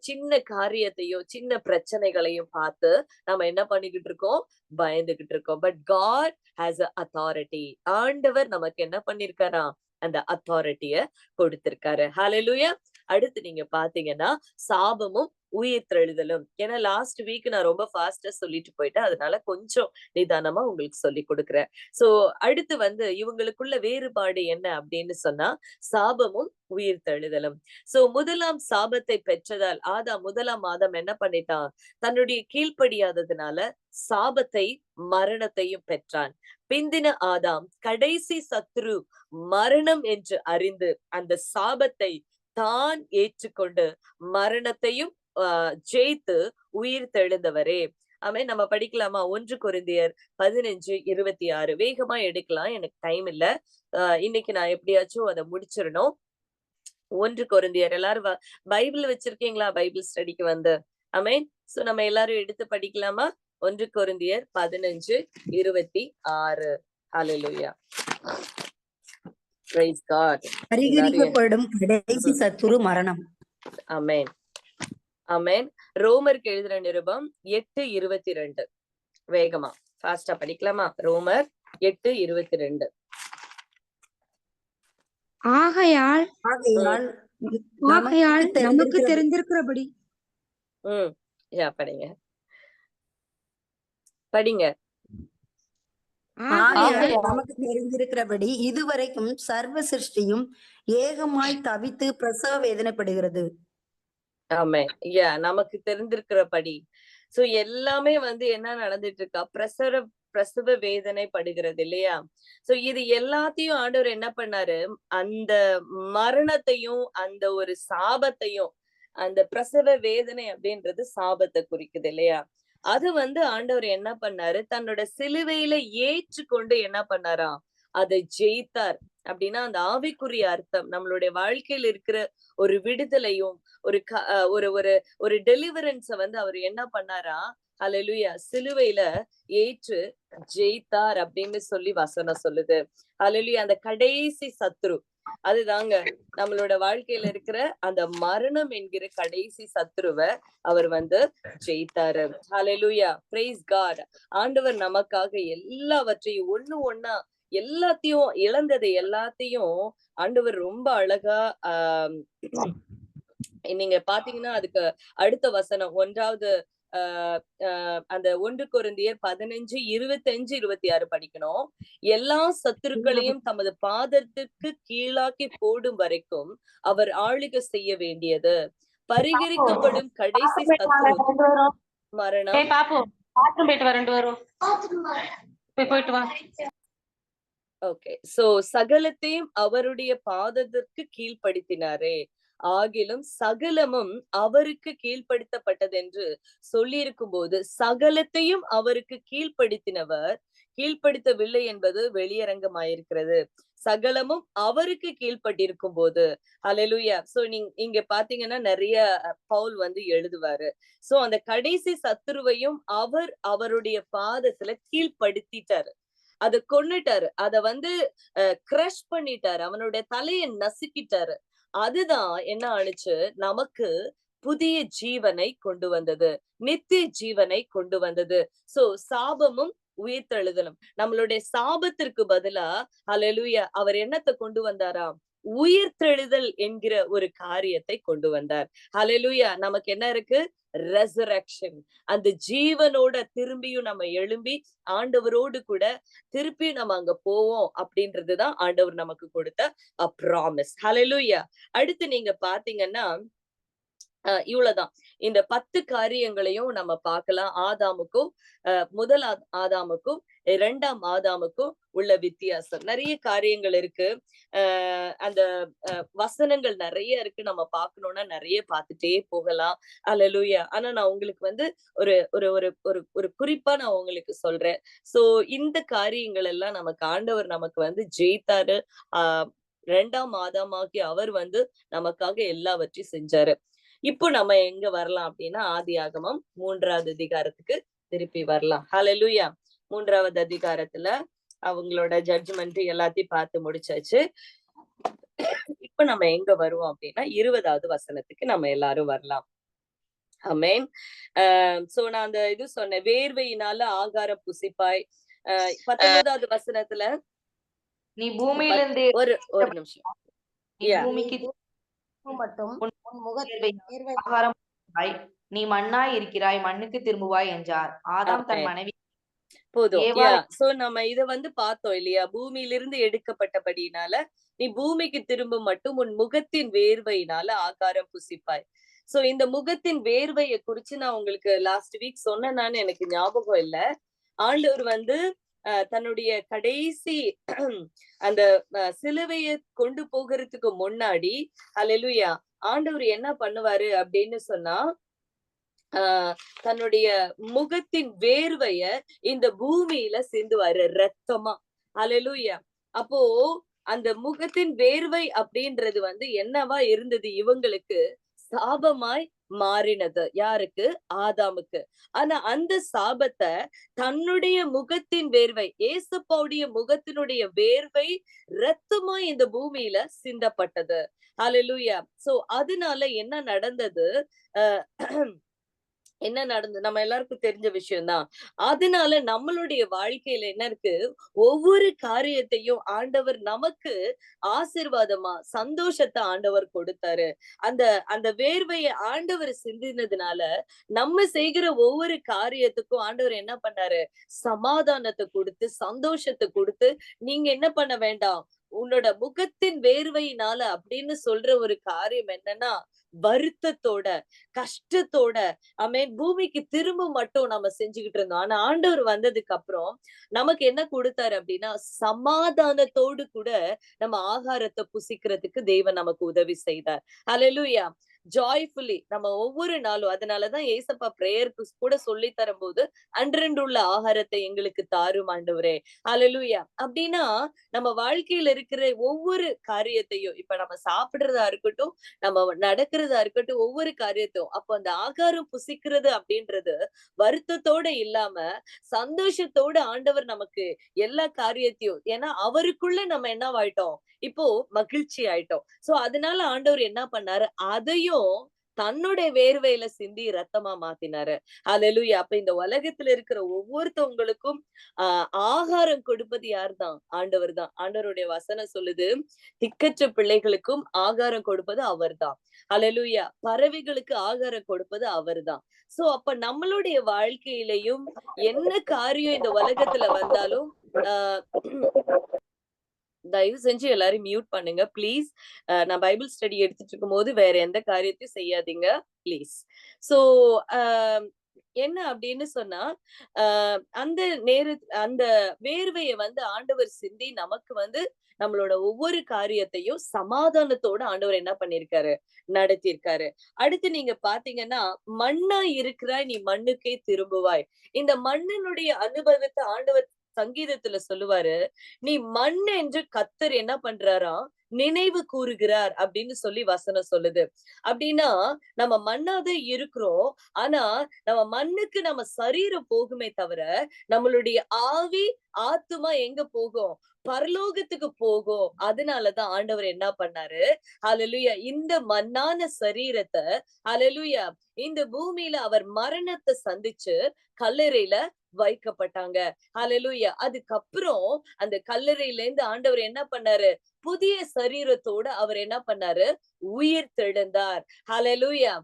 சின்ன காரியத்தையும் சின்ன பிரச்சனைகளையும் பார்த்து நம்ம என்ன பண்ணிக்கிட்டு இருக்கோம், பயந்துகிட்டு இருக்கோம். But God has a authority. ஆண்டவர் நமக்கு என்ன பண்ணிருக்காராம், அந்த அத்தாரிட்டிய கொடுத்திருக்காரு. ஹalleluya. அடுத்து நீங்க பாத்தீங்கன்னா சாபமும் உயிர்த்தெழுதலும். ஏன்னா லாஸ்ட் வீக் நான் ரொம்ப ஃபாஸ்டா சொல்லிட்டு போயிட்டேன். அதனால கொஞ்சம் நிதானமா உங்களுக்கு சொல்லி கொடுக்கிறேன். சோ அடுத்து வந்து இவங்களுக்குள்ள வேறுபாடு என்ன அப்படின்னு சொன்னா, சாபமும் உயிர்த்தெழுதலும். சோ முதலாம் சாபத்தை பெற்றதால் முதலாம் ஆதாம் என்ன பண்ணிட்டான், தன்னுடைய கீழ்ப்படியாததுனால சாபத்தை மரணத்தையும் பெற்றான். பிந்தின ஆதாம் கடைசி சத்ரு மரணம் என்று அறிந்து அந்த சாபத்தை தான் ஏற்றுக்கொண்டு மரணத்தையும் ஜெயித்து உயிர் தெழுந்தவரே. ஆமென். நம்ம படிக்கலாமா? 1 கொரிந்தியர் 15:26. வேகமா எடுக்கலாம், எனக்கு டைம் இல்ல. இன்னைக்கு நான் எப்படியாச்சும் அதை முடிச்சிடணும். 1 கொரிந்தியர் எல்லாரும் பைபிள் வச்சிருக்கீங்களா? பைபிள் ஸ்டடிக்கு வந்து ஆமென். சோ நம்ம எல்லாரும் எடுத்து படிக்கலாமா? 1 கொரிந்தியர் 15:26. ஹalleluya. Praise God. பரிகரிக்கப்படும் கடைசி சத்துரு மரணம். ஆமென். ஆமென். ரோமருக்கு எழுதின நிருபம் 8:22. வேகமா ஃபாஸ்டா படிக்கலாமா? ரோமர் 8:22. ஆகையால் நமக்கு தெரிந்திருக்கிறபடி படிங்க படிங்க. நமக்கு தெரிந்திருக்கிறபடி இதுவரைக்கும் சர்வ சிருஷ்டியும் ஏகமாய் தவித்து பிரசவ வேதனைப்படுகிறது. ஆமே. நமக்கு தெரிந்திருக்கிறபடி சோ எல்லாமே வந்து என்ன நடந்துட்டு இருக்கா? பிரசவ வேதனை படுகிறது இல்லையா? சோ இது எல்லாத்தையும் ஆண்டவர் என்ன பண்ணாரு? அந்த மரணத்தையும் அந்த ஒரு சாபத்தையும், அந்த பிரசவ வேதனை அப்படின்றது சாபத்தை குறிக்குது இல்லையா? அது வந்து ஆண்டவர் என்ன பண்ணாரு? தன்னோட சிலுவையில ஏற்றுக்கொண்டு என்ன பண்ணாராம்? அதை ஜெயித்தார். அப்படின்னா அந்த ஆவிக்குரிய அர்த்தம் நம்மளுடைய வாழ்க்கையில் இருக்கிற ஒரு விடுதலையும் ஒரு ஒரு ஒரு ஒரு டெலிவரன்ஸ வந்து அவர் என்ன பண்ணாரா? ஹல்லேலூயா, சிலுவையில ஏற்று ஜெயித்தார் அப்படின்னு சொல்லி வசனம் சொல்லுது. ஹல்லேலூயா. அந்த கடைசி சத்ரு, அதுதாங்க நம்மளோட வாழ்க்கையில இருக்கிற அந்த மரணம் என்கிற கடைசி சத்ருவை அவர் வந்து ஜெயித்தாரு. ஹல்லேலூயா, பிரைஸ் காட். ஆண்டவர் நமக்காக எல்லாவற்றையும் ஒண்ணா எல்லாத்தையும் இழந்ததை எல்லாத்தையும் ஆண்டவர் ரொம்ப அழகா நீங்க பாத்தீங்கன்னா அதுக்கு அடுத்த வசனம் 1வது அந்த 1 கொரிந்தியர் 15:25-26 படிக்கணும். எல்லா சத்துருக்களையும் தமது பாதத்திற்கு கீழாக்கி போடும் வரைக்கும் அவர் ஆளுகை செய்ய வேண்டியது. பரிகரிக்கப்படும் கடைசி சத்துரு மரணம். ஓகே, சோ சகலத்தையும் அவருடைய பாதத்திற்கு கீழ்ப்படுத்தினாரே, ஆகிலும் சகலமும் அவருக்கு கீழ்ப்படுத்தப்பட்டது என்று சொல்லி இருக்கும் போது சகலத்தையும் அவருக்கு கீழ்ப்படுத்தினவர் கீழ்ப்படுத்தவில்லை என்பது வெளியரங்கமாயிருக்கிறது. சகலமும் அவருக்கு கீழ்ப்பட்டிருக்கும் போது, ஹல்லேலூயா. சோ நீங்க இங்க பாத்தீங்கன்னா நிறைய பவுல் வந்து எழுதுவாரு. சோ அந்த கடைசி சத்துருவையும் அவர் அவருடைய பாதத்துல கீழ்ப்படுத்திட்டாரு, அதை கொன்னுட்டாரு, அத வந்து கிரஷ் பண்ணிட்டாரு, அவனுடைய தலையை நசுக்கிட்டாரு. அதுதான் என்ன ஆணுச்சு? நமக்கு புதிய ஜீவனை கொண்டு வந்தது, நித்திய ஜீவனை கொண்டு வந்தது. சோ சாபமும் உயிர்த்தெழுதலும், நம்மளுடைய சாபத்திற்கு பதிலா ஹல்லேலூயா அவர் என்னத்தை கொண்டு வந்தாராம்? உயிர்த்தெழுதல் என்கிற ஒரு காரியத்தை கொண்டு வந்தார். ஹல்லேலூயா. நமக்கு என்ன இருக்கு? ரெசரக்ஷன். அந்த ஜீவனோட திரும்பியும் நம்ம எழும்பி ஆண்டவரோடு கூட திருப்பியும் நம்ம அங்க போவோம் அப்படின்றதுதான் ஆண்டவர் நமக்கு கொடுத்த ப்ராமிஸ். ஹல்லேலூயா. அடுத்து நீங்க பாத்தீங்கன்னா இவ்வளவுதான். இந்த 10 காரியங்களையும் நம்ம பார்க்கலாம். ஆதாமுக்கும் முதல் ஆதாமுக்கும் 2ஆம் ஆதாமுக்கும் உள்ள வித்தியாசம். நிறைய காரியங்கள் இருக்கு. அந்த வசனங்கள் நிறைய இருக்கு, நம்ம பார்க்கணும்னா நிறைய பார்த்துட்டே போகலாம். ஹல்லேலூயா. ஆனா நான் உங்களுக்கு வந்து ஒரு ஒரு ஒரு ஒரு ஒரு குறிப்பா நான் உங்களுக்கு சொல்றேன். சோ இந்த காரியங்கள் எல்லாம் நமக்கு ஆண்டவர் நமக்கு வந்து ஜெயித்தாரு. 2ஆம் ஆதாமாகி அவர் வந்து நமக்காக எல்லாவற்றையும் செஞ்சாரு. இப்போ நம்ம எங்க வரலாம் அப்படின்னா ஆதியாகமம் 3வது அதிகாரத்துக்கு திருப்பி வரலாம். ஹல்லேலூயா. 3வது அதிகாரத்துல அவங்களோட ஜட்ஜ்மெண்ட் எல்லாத்தையும் பார்த்து முடிச்சாச்சு. இப்ப நம்ம எங்க வருவோம் அப்படின்னா 20வது வசனத்துக்கு நம்ம எல்லாரும் வரலாம். ஆமென். சோ நான் அந்த இது சொன்னேன், வேர்வையினால ஆகாரம் புசிப்பாய். 19வது வசனத்துல நீ பூமியிலிருந்து ஒரு நிமிஷம், நீ மண்ணாய் இருக்கிறாய், மண்ணுக்கு திரும்புவாய் என்றார். ஆதாம் தன் மனைவி போதும். சோ நம்ம இத வந்து பார்த்தோம் இல்லையா? பூமியிலிருந்து எடுக்கப்பட்டபடினால நீ பூமிக்கு திரும்ப மட்டும் உன் முகத்தின் வேர்வையினால ஆகாரம் புசிப்பாய். சோ இந்த முகத்தின் வேர்வையை குறிச்சு நான் உங்களுக்கு லாஸ்ட் வீக் சொன்னேன்னு எனக்கு ஞாபகம் இல்ல. ஆண்டவர் வந்து தன்னுடைய கடைசி அந்த சிலுவையை கொண்டு போகிறதுக்கு முன்னாடி ஹல்லேலூயா ஆண்டவர் என்ன பண்ணுவாரு அப்படின்னு சொன்னா, தன்னுடைய முகத்தின் வேர்வைய இந்த பூமியில சிந்துவாரு ரத்தமா. ஹalleluya. அப்போ அந்த முகத்தின் வேர்வை அப்படின்றது என்னவா இருந்தது இவங்களுக்கு? சாபமாய் மாறினது. யாருக்கு? ஆதாமுக்கு. ஆனா அந்த சாபத்தை தன்னுடைய முகத்தின் வேர்வை, ஏசப்பாவுடைய முகத்தினுடைய வேர்வை ரத்தமா இந்த பூமியில சிந்தப்பட்டது. ஹalleluya. சோ அதனால என்ன நடந்தது? என்ன நடந்தது? நம்ம எல்லாருக்கும் தெரிஞ்ச விஷயம்தான். அதனால நம்மளுடைய வாழ்க்கையில என்ன இருக்கு? ஒவ்வொரு காரியத்தையும் ஆண்டவர் நமக்கு ஆசீர்வாதமா, சந்தோஷத்தை ஆண்டவர் கொடுத்தாரு. அந்த அந்த வேர்வையை ஆண்டவர் சிந்தினதுனால, நம்ம செய்கிற ஒவ்வொரு காரியத்துக்கும் ஆண்டவர் என்ன பண்ணாரு? சமாதானத்தை கொடுத்து, சந்தோஷத்தை கொடுத்து, நீங்க என்ன பண்ண வேண்டாம், உன்னோட முகத்தின் வேர்வையினால அப்படின்னு சொல்ற ஒரு காரியம் என்னன்னா, வருத்தத்தோட, கஷ்டத்தோட, ஆமென், பூமிக்கு திரும்ப மட்டும் நம்ம செஞ்சுக்கிட்டு இருந்தோம். ஆனா ஆண்டவர் வந்ததுக்கு அப்புறம் நமக்கு என்ன கொடுத்தாரு அப்படின்னா, சமாதானத்தோடு கூட நம்ம ஆகாரத்தை புசிக்கிறதுக்கு தேவன் நமக்கு உதவி செய்தார். ஹalleluya. ஜாய்ஃபுல்லி நம்ம ஒவ்வொரு நாளும், அதனாலதான் ஏசப்பா பிரேயருக்கு கூட சொல்லி தரும்போது, அன்றன்றுள்ள ஆகாரத்தை எங்களுக்கு தாரும் ஆண்டவரே. ஹalleluya. அப்படின்னா நம்ம வாழ்க்கையில இருக்கிற ஒவ்வொரு காரியத்தையும், இப்ப நம்ம சாப்பிடுறதா இருக்கட்டும், நம்ம நடக்கிறதா இருக்கட்டும், ஒவ்வொரு காரியத்தையும், அப்போ அந்த ஆகாரம் புசிக்கிறது அப்படின்றது வருத்தத்தோட இல்லாம சந்தோஷத்தோட ஆண்டவர் நமக்கு எல்லா காரியத்தையும், ஏன்னா அவருக்குள்ள நம்ம என்னவாயிட்டோம்? இப்போ மகிழ்ச்சி ஆயிட்டோம். சோ அதனால ஆண்டவர் என்ன பண்ணாரு? அதையும் தன்னுடைய வேர்வையில சிந்தி ரத்தமா மாத்தினாரு. ஹalleluya. அப்ப இந்த உலகத்துல இருக்கிற ஒவ்வொருத்தவங்களுக்கும் ஆகாரம் கொடுப்பது யார்தான்? ஆண்டவர் தான். ஆண்டவருடைய வசனம் சொல்லுது, திக்கற்ற பிள்ளைகளுக்கும் ஆகாரம் கொடுப்பது அவர்தான். ஹalleluya. பறவைகளுக்கு ஆகாரம் கொடுப்பது அவர்தான். சோ அப்ப நம்மளுடைய வாழ்க்கையிலையும் என்ன காரியம் இந்த உலகத்துல வந்தாலும், ஆஹ் தயவு செஞ்சு எல்லாரும் மியூட் பண்ணுங்க ப்ளீஸ். நான் பைபிள் ஸ்டடி எடுத்துட்டு இருக்கும் போது வேற எந்த காரியத்தையும் செய்யாதீங்க ப்ளீஸ். சோ என்ன அப்படின்னு சொன்னா, அந்த அந்த வேர்வையை ஆண்டவர் சிந்தி நமக்கு நம்மளோட ஒவ்வொரு காரியத்தையும் சமாதானத்தோட ஆண்டவர் என்ன பண்ணிருக்காரு? நடத்தியிருக்காரு. அடுத்து நீங்க பாத்தீங்கன்னா, மண்ணா இருக்கிறாய் நீ மண்ணுக்கே திரும்புவாய். இந்த மண்ணினுடைய அனுபவத்தை ஆண்டவர் சங்கீதத்துல சொல்லுவாரு, நீ மண் என்று கர்த்தர் என்ன பண்றாராம்? நினைவு கூறுகிறார் அப்படின்னு சொல்லி வசனம் சொல்லுது. அப்படின்னா நம்ம மண்ணாதான் இருக்கிறோம். ஆனா நம்ம மண்ணுக்கு நம்ம சரீரம் போகுமே தவிர, நம்மளுடைய ஆவி, ஆத்துமா எங்க போகும்? பரலோகத்துக்கு போகும். அதனாலதான் ஆண்டவர் என்ன பண்ணாரு? ஹalleluya. இந்த மண்ணான சரீரத்தை, ஹalleluya, இந்த பூமியில அவர் மரணத்தை சந்திச்சு கல்லறையில வைக்கப்பட்டாங்க. ஹalleluya. அதுக்கப்புறம் அந்த கல்லறையில இருந்து ஆண்டவர் என்ன பண்ணாரு? புதிய சரீரத்தோட அவர் என்ன பண்ணாரு? உயிர் தெழுந்தார். ஹalleluya.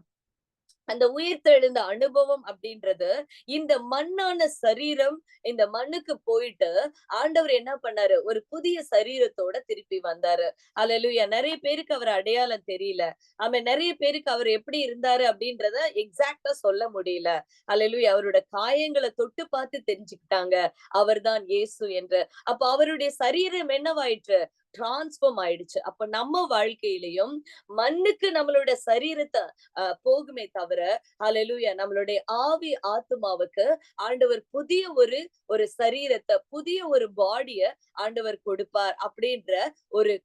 அந்த உயிர்த்தெழுந்த அனுபவம் அப்படின்றது, இந்த மண்ணான சரீரம் இந்த மண்ணுக்கு போயிட்டு ஆண்டவர் என்ன பண்ணாரு? ஒரு புதிய சரீரத்தோட திருப்பி வந்தாரு. ஹalleluya. நிறைய பேருக்கு அவர் அடையாளம் தெரியல. நிறைய பேருக்கு அவர் எப்படி இருந்தாரு அப்படின்றத எக்ஸாக்டா சொல்ல முடியல. ஹalleluya. அவரோட காயங்களை தொட்டு பார்த்து தெரிஞ்சுக்கிட்டாங்க அவர்தான் இயேசு என்று. அப்ப அவருடைய சரீரம் என்னவாயிற்று? டிரான்ஸ்ஃபார்ம் ஆயிடுச்சு. அப்ப நம்ம வாழ்க்கையிலையும் மண்ணுக்கு நம்மளோட சரீரத்தை போகுமே தவிர, ஹalleluya, நம்மளுடைய ஆவி ஆத்துமாவுக்கு ஆண்டவர் புதிய ஒரு சரீரத்தை, புதிய ஒரு பாடிய ஆண்டவர் கொடுப்பார் அப்படின்ற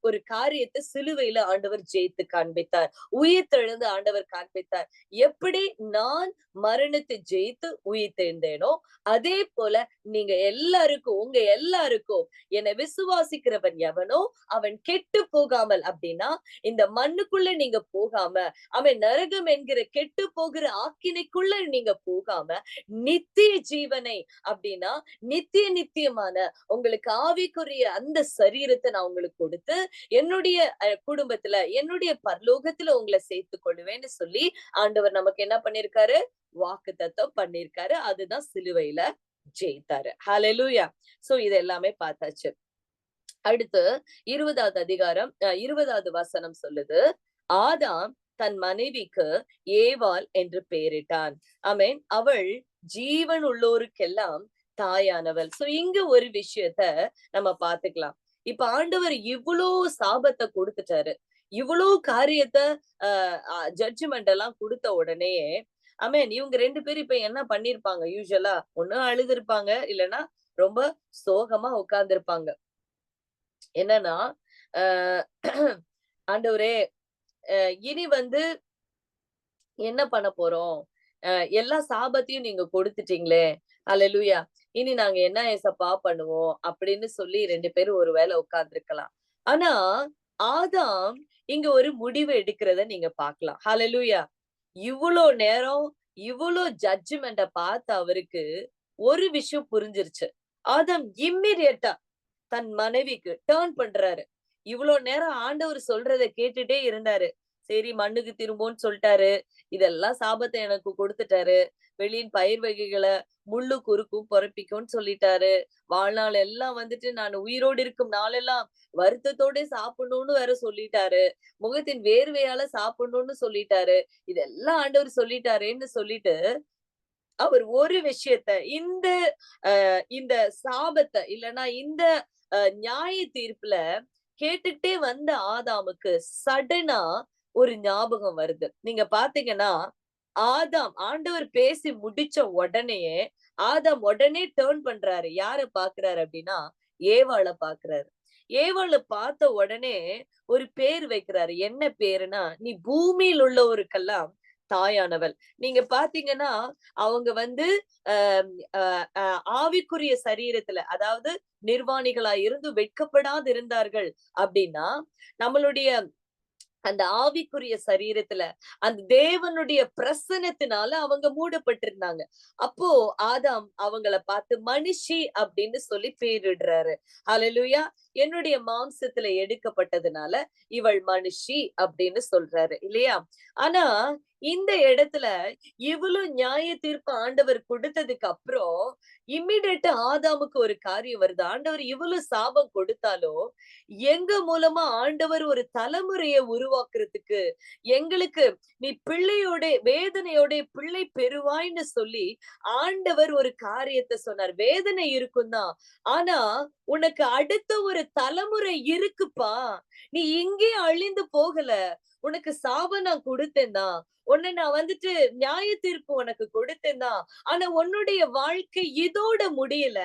ஒரு காரியத்தை சிலுவையில ஆண்டவர் ஜெயித்து காண்பித்தார். உயிர் தெழுந்து ஆண்டவர் காண்பித்தார். எப்படி நான் மரணத்தை ஜெயித்து உயிர் தெழுந்தேனோ, அதே போல நீங்க எல்லாருக்கும், உங்க எல்லாருக்கும், என்னை விசுவாசிக்கிறவன் எவனோ அவன் கெட்டு போகாமல், அப்படின்னா இந்த மண்ணுக்குள்ள நீங்க போகாம, அவன் நரகம் என்கிற கெட்டு போகிற ஆக்கினைக்குள்ள நீங்க போகாம, நித்திய ஜீவனை, அப்படின்னா நித்தியமான உங்களுக்கு ஆவிக்குரிய அந்த சரீரத்தை நான் உங்களுக்கு கொடுத்து என்னுடைய குடும்பத்துல, என்னுடைய பரலோகத்துல உங்களை சேர்த்துக் கொள்வேன்னு சொல்லி ஆண்டவர் நமக்கு என்ன பண்ணிருக்காரு? வாக்குத்தத்தம் பண்ணிருக்காரு. அதுதான் சிலுவையில ஜெயித்தாரு. ஹalleluya. சோ இது எல்லாமே பார்த்தாச்சு. அடுத்து 20வது அதிகாரம் 20வது வசனம் சொல்லுது, ஆதாம் தன் மனைவிக்கு ஏவாள் என்று பெயரிட்டான். ஆமென். அவள் ஜீவன் உள்ளோருக்கெல்லாம் தாயானவள். சோ இங்க ஒரு விஷயத்த நம்ம பாத்துக்கலாம். இப்ப ஆண்டவர் இவ்வளோ சாபத்தை கொடுத்துட்டாரு, இவ்வளோ காரியத்தை ஜட்ஜ்மெண்ட் எல்லாம் கொடுத்த உடனே ஆமென். இவங்க 2 பேரும் இப்ப என்ன பண்ணிருப்பாங்க? யூசுவலா ஒண்ணு அழுதுருப்பாங்க, இல்லைன்னா ரொம்ப சோகமா உட்கார்ந்திருப்பாங்க. என்னன்னா ஆண்டவரே, இனி வந்து என்ன பண்ண போறோம்? எல்லா சாபத்தையும் நீங்க கொடுத்துட்டீங்களே. அல்லேலூயா. இனி நாங்க என்ன ஏசப்பா பண்ணுவோம்? அப்படின்னு சொல்லி 2 பேரும் ஒரு வேளை உட்கார்ந்திருக்கலாம். ஆனா, ஆதாம் இங்க ஒரு முடிவு எடுக்கிறத நீங்க பார்க்கலாம். ஹalleluya. இவ்ளோ நேரம், இவ்ளோ ஜட்ஜ்மெண்ட்ட பார்த்த அவருக்கு ஒரு விஷயம் புரிஞ்சிருச்சு. ஆதாம் இம்மீடியட்டா தன் மனைவிக்கு டர்ன் பண்றாரு. இவ்ளோ நேரம் ஆண்டவர் சொல்றத கேட்டுட்டே இருந்தாரு. சரி மண்ணுக்கு திரும்பும்ன்னு சொல்ட்டாரு. இதெல்லாம் சாபத்த எனக்கு குடுத்துட்டாரு. வெளியின் பயிர் வகைகள முள்ளு குறுக்கும் பொறப்பிக்கும்ன்னு சொல்லிட்டாரு. வாழ்நாள் எல்லாம் வந்துட்டு நான் உயிரோடு இருக்கும் நாளெல்லாம் வருத்தத்தோட சாப்பிடணும்னு வேற சொல்லிட்டாரு. முகத்தின் வேர்வையால சாப்பிடணும்னு சொல்லிட்டாரு. இதெல்லாம் ஆண்டவர் சொல்லிட்டாரேன்னு சொல்லிட்டு, அவர் ஒரு விஷயத்த இந்த சாபத்த இல்லன்னா இந்த நியாய தீர்ப்புல கேட்டுட்டே வந்த ஆதாமுக்கு சடனா ஒரு ஞாபகம் வருது. நீங்க பாத்தீங்கன்னா, ஆண்டவர் பேசி முடிச்ச உடனேயே ஆதாம் உடனே டர்ன் பண்றாரு. யார பாக்குறாரு அப்படின்னா, ஏவாள பாக்குறாரு. ஏவாள பார்த்த உடனே ஒரு பேர் வைக்கிறாரு. என்ன பேருன்னா, நீ பூமியில் உள்ளவருக்கெல்லாம் தாயானவள். நீங்க பாத்தீங்கன்னா, அவங்க வந்து அஹ் அஹ் அஹ் ஆவிக்குரிய சரீரத்துல, அதாவது நிர்வாணிகளா இருந்து வெட்கப்படாது இருந்தார்கள் அப்படின்னா, நம்மளுடைய அந்த ஆவிக்குரிய சரீரத்துல அந்த தேவனுடைய பிரசன்னத்தினால அவங்க மூடப்பட்டிருந்தாங்க. அப்போ ஆதாம் அவங்கள பார்த்து மனுஷி அப்படின்னு சொல்லி பேரிடுறாரு. ஹalleluya. என்னுடைய மாம்சத்துல எடுக்கப்பட்டதுனால இவள் மனுஷி அப்படின்னு சொல்றாரு இல்லையா? ஆனா இந்த இடத்துல இவ்வளவு நியாய தீர்ப்பு ஆண்டவர் கொடுத்ததுக்கு அப்புறம் இம்மிடியேட்டா ஆதாமுக்கு ஒரு காரியம் வருது. ஆண்டவர் இவ்வளவு சாபம் கொடுத்தாலும் எங்க மூலமா ஆண்டவர் ஒரு தலைமுறையை உருவாக்குறதுக்கு எங்களுக்கு நீ பிள்ளையோட வேதனையோட பிள்ளை பெறுவாய்ன்னு சொல்லி ஆண்டவர் ஒரு காரியத்தை சொன்னார். வேதனை இருக்கும் தான், ஆனா உனக்கு அடுத்த ஒரு தலைமுறை இருக்குப்பா. நீ இங்கே அழிந்து போகல. உனக்கு சாபம் நான் கொடுத்தேன் தான், உன்னை நான் வந்துட்டு நியாய தீர்ப்பு உனக்கு கொடுத்தேன் தான். ஆனா உன்னுடைய வாழ்க்கை இதோட முடியல.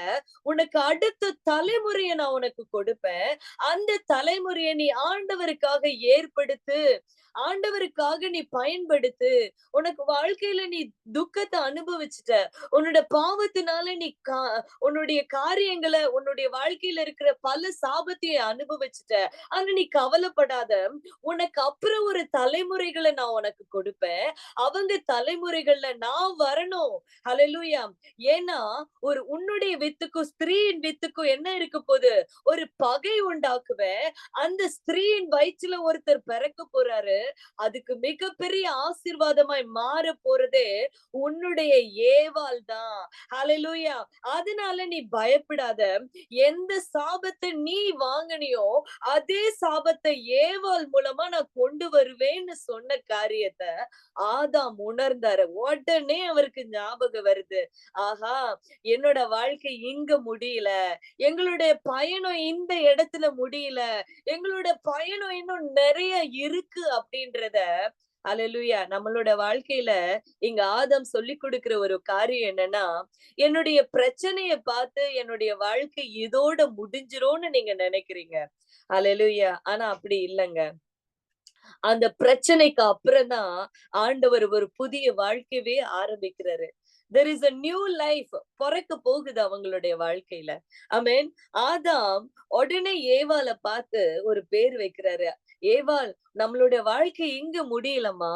உனக்கு அடுத்த தலைமுறையை நான் உனக்கு கொடுப்பேன். அந்த தலைமுறையை நீ ஆண்டவருக்காக ஏற்படுத்து, ஆண்டவருக்காக நீ பயன்படுத்து. உனக்கு வாழ்க்கையில நீ துக்கத்தை அனுபவிச்சுட்ட, உன்னோட பாவத்தினால நீ உன்னுடைய காரியங்களை, உன்னுடைய வாழ்க்கையில இருக்கிற பல சாபத்தையும் அனுபவிச்சுட்ட. ஆனா நீ கவலைப்படாத, உனக்கு அப்புறம் ஒரு தலைமுறைகளை நான் உனக்கு கொடுப்பேன். அவங்க தலைமுறைகள்ல நான் வரணும். ஹalleluya. ஏன்னா ஒரு உன்னுடைய வித்துக்கும் ஸ்திரீயின் வித்துக்கும் என்ன இருக்க போகுது? ஒரு பகை உண்டாக்குவேன். அந்த ஸ்திரீயின் வயிற்றுல ஒருத்தர் பிறக்க போறாரு. அதுக்கு மிகப்பெரிய ஆசீர்வாதமாய் மாற போறதே உன்னுடைய ஏவாள் தான். ஹalleluya. அதனால நீ பயப்படாத. எந்த சாபத்தை நீ வாங்கினியோ அதே சாபத்தை ஏவாள் மூலமா நான் கொண்டு வருவேன்னு சொன்ன காரியத்தை ஆதாம் உணர்ந்தாரு. உடனே அவருக்கு ஞாபகம் வருது, ஆஹா என்னோட வாழ்க்கை இங்க முடியல, எங்களுடைய பயணம் இந்த இடத்துல முடியல, எங்களோட பயணம் இன்னும் நிறைய இருக்கு அப்படின்றத ஹalleluya. நம்மளோட வாழ்க்கையில இங்க ஆதாம் சொல்லி கொடுக்கிற ஒரு காரியம் என்னன்னா, என்னுடைய பிரச்சனைய பார்த்து என்னுடைய வாழ்க்கை இதோட முடிஞ்சிரும்னு நீங்க நினைக்கிறீங்க. ஹalleluya. ஆனா அப்படி இல்லைங்க. அந்த பிரச்சனைக்கு அப்புறம் தான் ஆண்டவர் ஒரு புதிய வாழ்க்கையவே ஆரம்பிக்கிறாரு. there is a new life பிறக்க போகுது அவங்களுடைய வாழ்க்கையில. ஆமென். ஆதாம் உடனே ஏவாள பார்த்து ஒரு பேர் வைக்கிறாரு. ஏவாள், நம்மளுடைய வாழ்க்கை இங்க முடியலம்மா.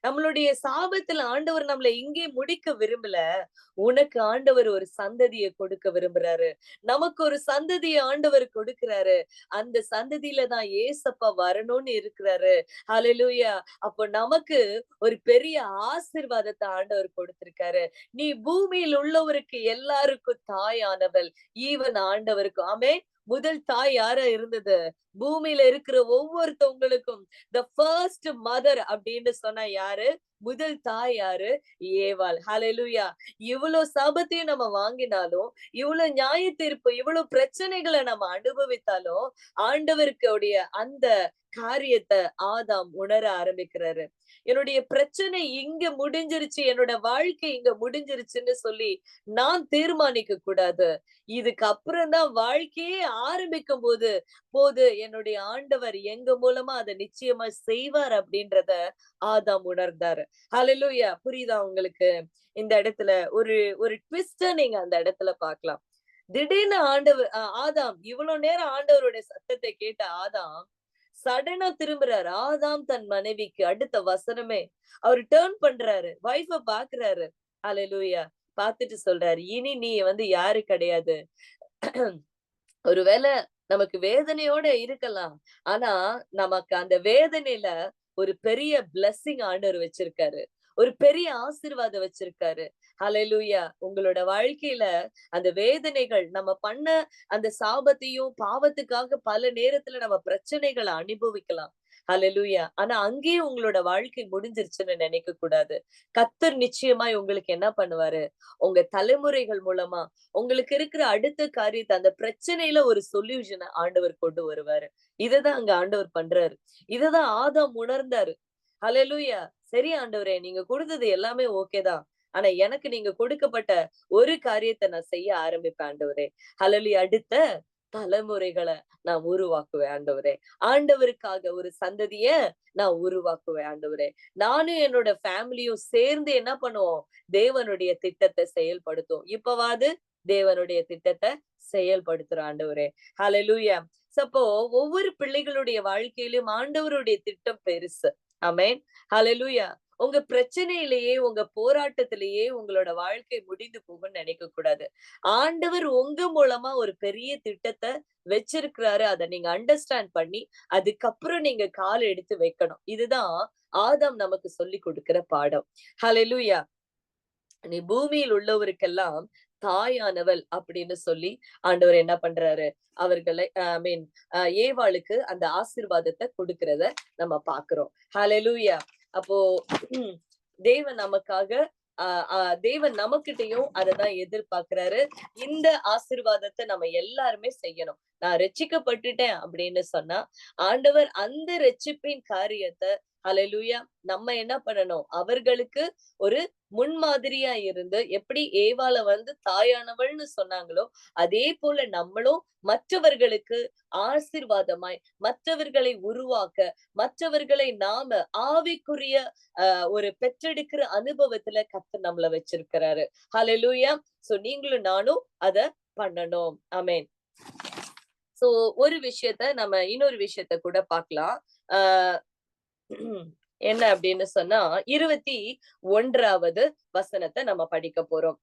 நம்மளுடைய சாபத்துல ஆண்டவர் நம்மளை இங்கே முடிக்க விரும்பல. உனக்கு ஆண்டவர் ஒரு சந்ததியை கொடுக்க விரும்புறாரு. நமக்கு ஒரு சந்ததியை ஆண்டவர் கொடுக்கிறாரு. அந்த சந்ததியில தான் ஏசப்பா வரணும்னு இருக்கிறாரு. ஹalleluya. அப்போ நமக்கு ஒரு பெரிய ஆசீர்வாதத்தை ஆண்டவர் கொடுத்திருக்காரு. நீ பூமியில் உள்ளவருக்கு எல்லாருக்கும் தாயானவள், ஈவன் ஆண்டவருக்கும். ஆமென். முதல் தாய் யாரா இருந்தது? பூமியில இருக்கிற ஒவ்வொருத்தவங்களுக்கும் the first mother அப்படின்னு சொன்னா யாரு? முதல் தாய் யாரு? ஏவாள். ஹalleluya. இவ்வளவு சாபத்தையும் நம்ம வாங்கினாலும், இவ்வளவு நியாய தீர்ப்பு, இவ்வளவு பிரச்சனைகளை நம்ம அனுபவித்தாலும், ஆண்டவருக்குடைய அந்த காரியத்தை ஆதாம் உணர ஆரம்பிக்கிறாரு. என்னுடைய பிரச்சனை இங்க முடிஞ்சிருச்சு, என்னோட வாழ்க்கை இங்க முடிஞ்சிருச்சுன்னு சொல்லி நான் தீர்மானிக்க கூடாது. இதுக்கு அப்புறம் தான் வாழ்க்கையே ஆரம்பிக்கும் போது என்னுடைய ஆண்டவர் எங்க மூலமா அதை நிச்சயமா செய்வார் அப்படின்றத ஆதாம் உணர்ந்தாரு. ஹalleluya. புரியுதா உங்களுக்கு? இந்த இடத்துல ஒரு ஒரு ட்விஸ்ட நீங்க அந்த இடத்துல பார்க்கலாம். திடீர்னு ஆதாம் இவ்வளவு நேரம் ஆண்டவருடைய சத்தத்தை கேட்ட ஆதாம் சடனா திரும்புறாரு. ஆதாம் தன் மனைவிக்கு அடுத்த வசனமே அவர் டேர்ன் பண்றாரு, வைஃப பாக்குறாரு. ஹalleluya. பார்த்துட்டு சொல்றாரு, இனி நீ யாரு கிடையாது. ஒருவேளை நமக்கு வேதனையோட இருக்கலாம், ஆனா நமக்கு அந்த வேதனையில ஒரு பெரிய பிளெஸிங் ஆண்டவர் வச்சிருக்காரு, ஒரு பெரிய ஆசீர்வாதம் வச்சிருக்காரு. ஹalleluya. உங்களோட வாழ்க்கையில அந்த வேதனைகள், நம்ம பண்ண அந்த சாபத்தையும் பாவத்துக்காக பல நேரத்துல நம்ம பிரச்சனைகளை அனுபவிக்கலாம். ஹalleluya. ஆனா அங்கேயும் உங்களோட வாழ்க்கை முடிஞ்சிருச்சுன்னு நினைக்க கூடாது. கர்த்தர் நிச்சயமாய் உங்களுக்கு என்ன பண்ணுவாரு, உங்க தலைமுறைகள் மூலமா உங்களுக்கு இருக்கிற அடுத்த காரியத்தை, அந்த பிரச்சனையில ஒரு சொல்யூஷனை ஆண்டவர் கொண்டு வருவாரு. இததான் அங்க ஆண்டவர் பண்றாரு. இததான் ஆதாம் உணர்ந்தாரு. ஹalleluya. சரி ஆண்டவரே, நீங்க கொடுத்தது எல்லாமே ஓகேதான், ஆனா எனக்கு நீங்க கொடுக்கப்பட்ட ஒரு காரியத்தை நான் செய்ய ஆரம்பிப்பேன் ஆண்டவரே. ஹalleluya. அடுத்த தலைமுறைகளை நான் உருவாக்குவேன் ஆண்டவரே. ஆண்டவருக்காக ஒரு சந்ததிய நான் உருவாக்குவேன் ஆண்டவரே. நானும் என்னோட ஃபேமிலியும் சேர்ந்து என்ன பண்ணுவோம், தேவனுடைய திட்டத்தை செயல்படுத்தும். இப்பவாது தேவனுடைய திட்டத்தை செயல்படுத்துற ஆண்டவரே. ஹalleluya. அப்போ ஒவ்வொரு பிள்ளைகளுடைய வாழ்க்கையிலும் ஆண்டவருடைய திட்டம் பெருசு. ஆமென். ஹalleluya. உங்க பிரச்சனையிலேயே, உங்க போராட்டத்திலேயே உங்களோட வாழ்க்கை முடிந்து போகும்னு நினைக்க கூடாது. ஆண்டவர் உங்க மூலமா ஒரு பெரிய திட்டத்தை வச்சிருக்கிறாரு. அதை நீங்க அண்டர்ஸ்டாண்ட் பண்ணி அதுக்கப்புறம் நீங்க கால் எடுத்து வைக்கணும். இதுதான் ஆதாம் நமக்கு சொல்லி கொடுக்கிற பாடம். ஹalleluya. நீ பூமியில் உள்ளவருக்கெல்லாம் தாயானவள் அப்படின்னு சொல்லி ஆண்டவர் என்ன பண்றாரு, அவர்களை ஏவாளுக்கு அந்த ஆசீர்வாதத்தை கொடுக்கிறத நம்ம பாக்குறோம். ஹalleluya. அப்போ தேவன் நமக்காக தேவன் நமக்கிட்டையும் அததான் எதிர்பார்க்கிறாரு. இந்த ஆசீர்வாதத்தை நம்ம எல்லாருமே செய்யணும். நான் ரட்சிக்கப்பட்டுட்டேன் அப்படின்னு சொன்னா ஆண்டவர் அந்த ரட்சிப்பின் காரியத்தை ஹalleluya நம்ம என்ன பண்ணணும், அவர்களுக்கு ஒரு முன்மாதிரியா இருந்து, எப்படி ஏவாள தாயானவள்னு சொன்னாங்களோ அதே போல நம்மளும் மற்றவர்களுக்கு ஆசீர்வாதமாய், மற்றவர்களை உருவாக்க, மற்றவர்களை நாம ஆவிக்குரிய ஒரு பெற்றெடுக்கிற அனுபவத்துல கர்த்தர் நம்மள வச்சிருக்கிறாரு. ஹalleluya. சோ நீங்களும் நானும் அத பண்ணணும். ஆமென். சோ ஒரு விஷயத்த நம்ம இன்னொரு விஷயத்த கூட பார்க்கலாம். என்ன அப்படின்னு சொன்னா 21வது வசனத்தை நம்ம படிக்க போறோம்.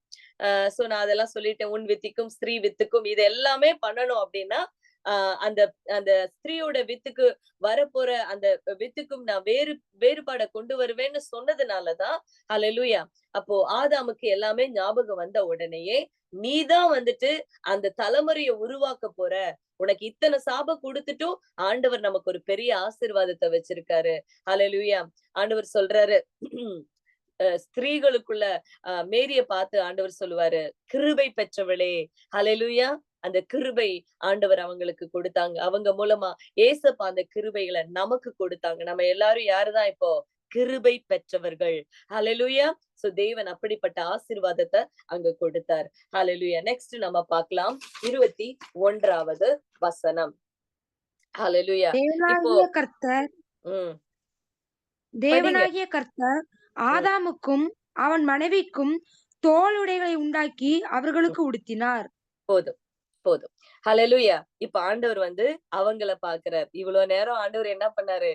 சோ நான் அதெல்லாம் சொல்லிட்டேன். உன் வித்துக்கும் ஸ்திரீ வித்துக்கும் இது எல்லாமே பண்ணணும் அப்படின்னா அந்த அந்த ஸ்திரீயோட வித்துக்கு வரப்போற அந்த வித்துக்கும் நான் வேறுபாடை கொண்டு வருவேன்னு சொன்னதுனாலதான் ஹalleluya. அப்போ ஆதாமுக்கு எல்லாமே ஞாபகம் வந்த உடனேயே, நீதான் அந்த தலைமுறையை உருவாக்க போற, உனக்கு இத்தனை சாபம் கொடுத்துட்டும் ஆண்டவர் நமக்கு ஒரு பெரிய ஆசீர்வாதத்தை வச்சிருக்காரு. ஹalleluya. ஆண்டவர் சொல்றாரு, ஸ்திரீகளுக்குள்ள மேரிய பார்த்து ஆண்டவர் சொல்லுவாரு, கிருபை பெற்றவளே. ஹalleluya. அந்த கிருபை ஆண்டவர் அவங்களுக்கு கொடுத்தாங்க. அவங்க மூலமா ஏசப்பா அந்த கிருபைகளை நமக்கு கொடுத்தாங்க. நம்ம எல்லாரும் யாருதான் இப்போ கிருபை பெற்றவர்கள். ஹalleluya. சோ தேவன் அப்படிப்பட்ட ஆசீர்வாதத்தை அங்க கொடுத்தார். ஹalleluya. நெக்ஸ்ட் நம்ம பார்க்கலாம் 21வது வசனம். ஹalleluya. இப்போ தேவனாகிய கர்த்தர் ஆதாமுக்கும் அவன் மனைவிக்கும் தோலுடைகளை உண்டாக்கி அவர்களுக்கு உடுத்தினார். போதும் போதும். ஹalleluya. இப்ப ஆண்டவர் அவங்கள பாக்குறார். இவ்வளவு நேரம் ஆண்டவர் என்ன பண்ணாரு,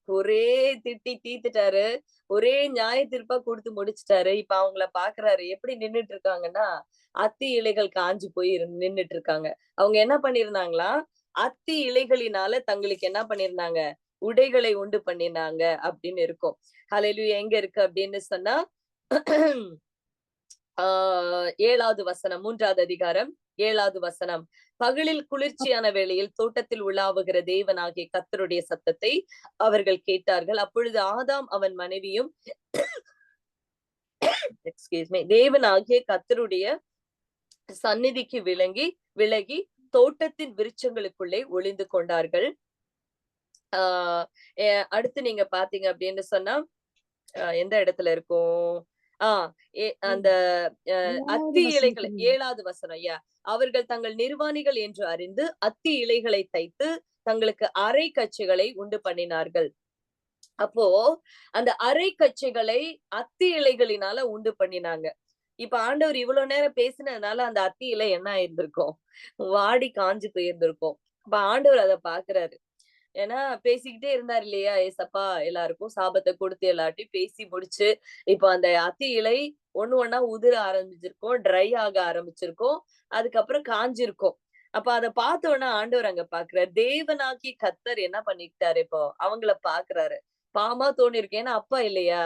ஒரே திட்டி தீத்துட்டாரு, ஒரே நியாய தீர்ப்பா கொடுத்து முடிச்சுட்டாரு. இப்ப அவங்கள பாக்குறாரு. எப்படி நின்னுட்டு இருக்காங்கன்னா, அத்தி இலைகள் காஞ்சு போய் நின்னுட்டு இருக்காங்க. அவங்க என்ன பண்ணிருந்தாங்களா, அத்தி இலைகளினால தங்களுக்கு என்ன பண்ணிருந்தாங்க, உடைகளை உண்டு பண்ணினாங்க அப்படின்னு இருக்கும். ஹalleluya. எங்க இருக்கு அப்படின்னு சொன்னா 7வது வசனம், 3வது அதிகாரம் 7வது வசனம். பகலில் குளிர்ச்சியான வேளையில் தோட்டத்தில் உலாவுகிற தேவனாகிய கர்த்தருடைய சத்தத்தை அவர்கள் கேட்டார்கள். அப்பொழுது ஆதாம் அவன் மனைவியும் தேவனாகிய கர்த்தருடைய சந்நிதிக்கு விலகி தோட்டத்தின் விருட்சங்களுக்குள்ளே ஒளிந்து கொண்டார்கள். அடுத்து நீங்க பாத்தீங்க அப்படின்னு சொன்னா எந்த இடத்துல இருக்கும்? அந்த அத்தி இலைகளை 7வது வசனம். அவர்கள் தங்கள் நிர்வாணிகள் என்று அறிந்து அத்தி இலைகளை தைத்து தங்களுக்கு அரை கச்சைகளை உண்டு பண்ணினார்கள். அப்போ அந்த அரை கச்சைகளை அத்தி இலைகளினால உண்டு பண்ணினாங்க. இப்ப ஆண்டவர் இவ்வளவு நேரம் பேசினதுனால அந்த அத்தி இலை என்ன ஆயிருந்திருக்கும்? வாடி காஞ்சு போயிருந்திருக்கும். அப்ப ஆண்டவர் அத பாக்குறாரு. ஏன்னா பேசிக்கிட்டே இருந்தார் இல்லையா ஏசப்பா, எல்லாருக்கும் சாபத்தை கொடுத்து எல்லார்ட்டையும் பேசி முடிச்சு, இப்ப அந்த அத்தி இலை ஒண்ணு ஒண்ணா உதிர ஆரம்பிச்சிருக்கும், ட்ரை ஆக ஆரம்பிச்சிருக்கும், அதுக்கப்புறம் காஞ்சிருக்கும். அப்ப அத பார்த்த உடனே ஆண்டவர் அங்க பாக்குறாரு. தேவனாகி கர்த்தர் என்ன பண்ணிக்கிட்டாரு, இப்போ அவங்கள பாக்குறாரு. பாவமா தோணி இருக்கு. ஏன்னா அப்பா இல்லையா,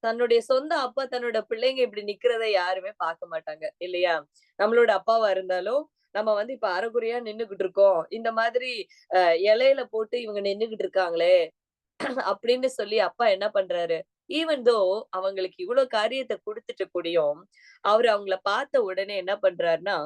தன்னுடைய சொந்த அப்பா தன்னோட பிள்ளைங்க இப்படி நிக்கிறதை யாருமே பார்க்க மாட்டாங்க இல்லையா? நம்மளோட அப்பாவா இருந்தாலும் நம்ம வந்து இப்ப அரைகுறையா நின்னுகிட்டு இருக்கோம், இந்த மாதிரி இலையில போட்டு இவங்க நின்னுகிட்டு இருக்காங்களே அப்படின்னு சொல்லி அப்பா என்ன பண்றாரு, ஈவன் தோ அவங்களுக்கு இவ்வளவு காரியத்தை கொடுத்துட்டு கூடயும் அவரு அவங்கள பார்த்த உடனே என்ன பண்றாருன்னா,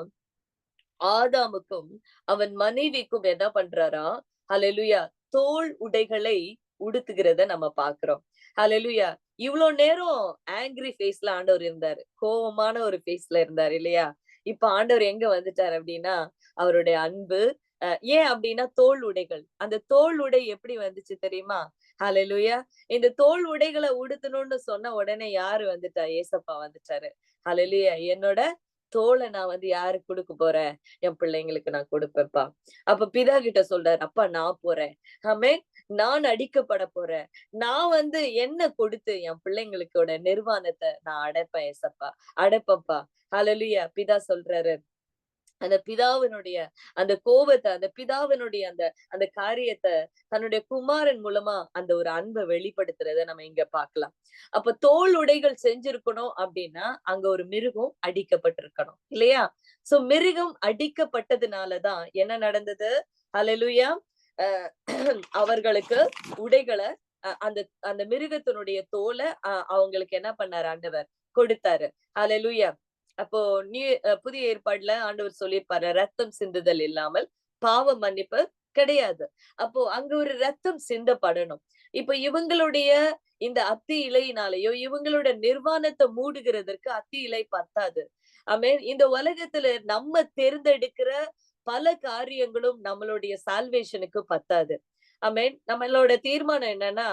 ஆதாமுக்கும் அவன் மனைவிக்கும் என்ன பண்றாரா, ஹல்லேலூயா, தோல் உடைகளை உடுத்துகிறத நம்ம பாக்குறோம். ஹல்லேலூயா. இவ்வளவு நேரம் ஆங்கிரி ஃபேஸ்ல ஆண்டவர் இருந்தாரு, கோபமான ஒரு ஃபேஸ்ல இருந்தாரு இல்லையா? இப்ப ஆண்டவர் எங்க வந்துட்டாரு அப்படின்னா, அவருடைய அன்பு. ஏன் அப்படின்னா தோல் உடைகள். அந்த தோல் உடை எப்படி வந்துச்சு தெரியுமா? ஹல்லேலூயா. இந்த தோல் உடைகளை உடுத்தணும்னு சொன்ன உடனே யாரு வந்துட்டா? ஏசப்பா வந்துட்டாரு. ஹல்லேலூயா. என்னோட தோலை நான் வந்து யாருக்கு கொடுக்க போறேன்? என் பிள்ளைங்களுக்கு நான் கொடுப்பேன்ப்பா. அப்ப பிதா கிட்ட சொல்றாரு, அப்பா நான் போறேன். ஆமென். நான் அடிக்கப்பட போறேன். நான் வந்து என்ன கொடுத்து என் பிள்ளைங்களுக்கோட நிர்வாணத்தை நான் அடைப்பேன் ஏசப்பா, அடைப்பப்பா. ஹல்லேலூயா. பிதா சொல்றாரு, அந்த பிதாவினுடைய அந்த கோபத்தை, அந்த பிதாவினுடைய அந்த அந்த காரியத்தை தன்னுடைய குமாரன் மூலமா அந்த ஒரு அன்பை வெளிப்படுத்துறத நம்ம இங்க பார்க்கலாம். அப்ப தோல் உடைகள் செஞ்சிருக்கணும் அப்படின்னா அங்க ஒரு மிருகம் அடிக்கப்பட்டிருக்கணும் இல்லையா? சோ மிருகம் அடிக்கப்பட்டதுனாலதான் என்ன நடந்தது? ஹல்லேலூயா. அவர்களுக்கு உடைகளை அந்த அந்த மிருகத்தினுடைய தோலை அவங்களுக்கு என்ன பண்ணாரு? ஆண்டவர் கொடுத்தாரு. ஹல்லேலூயா. அப்போ புதிய ஏற்பாடுல ஆண்டவர் சொல்லியிருப்பாரு, ரத்தம் சிந்துதல் இல்லாமல் பாவ மன்னிப்பு கிடையாது. அப்போ அங்க ஒரு ரத்தம் சிந்தப்படணும். இப்ப இவங்களுடைய இந்த அத்தி இலையினாலேயோ இவங்களோட நிர்வாணத்தை மூடுகிறதற்கு அத்தி இலை பத்தாது. ஆமென். இந்த உலகத்துல நம்ம தேர்ந்தெடுக்கிற பல காரியங்களும் நம்மளுடைய சால்வேஷனுக்கு பத்தாது. ஆமென். நம்மளோட தீர்மானம் என்னன்னா,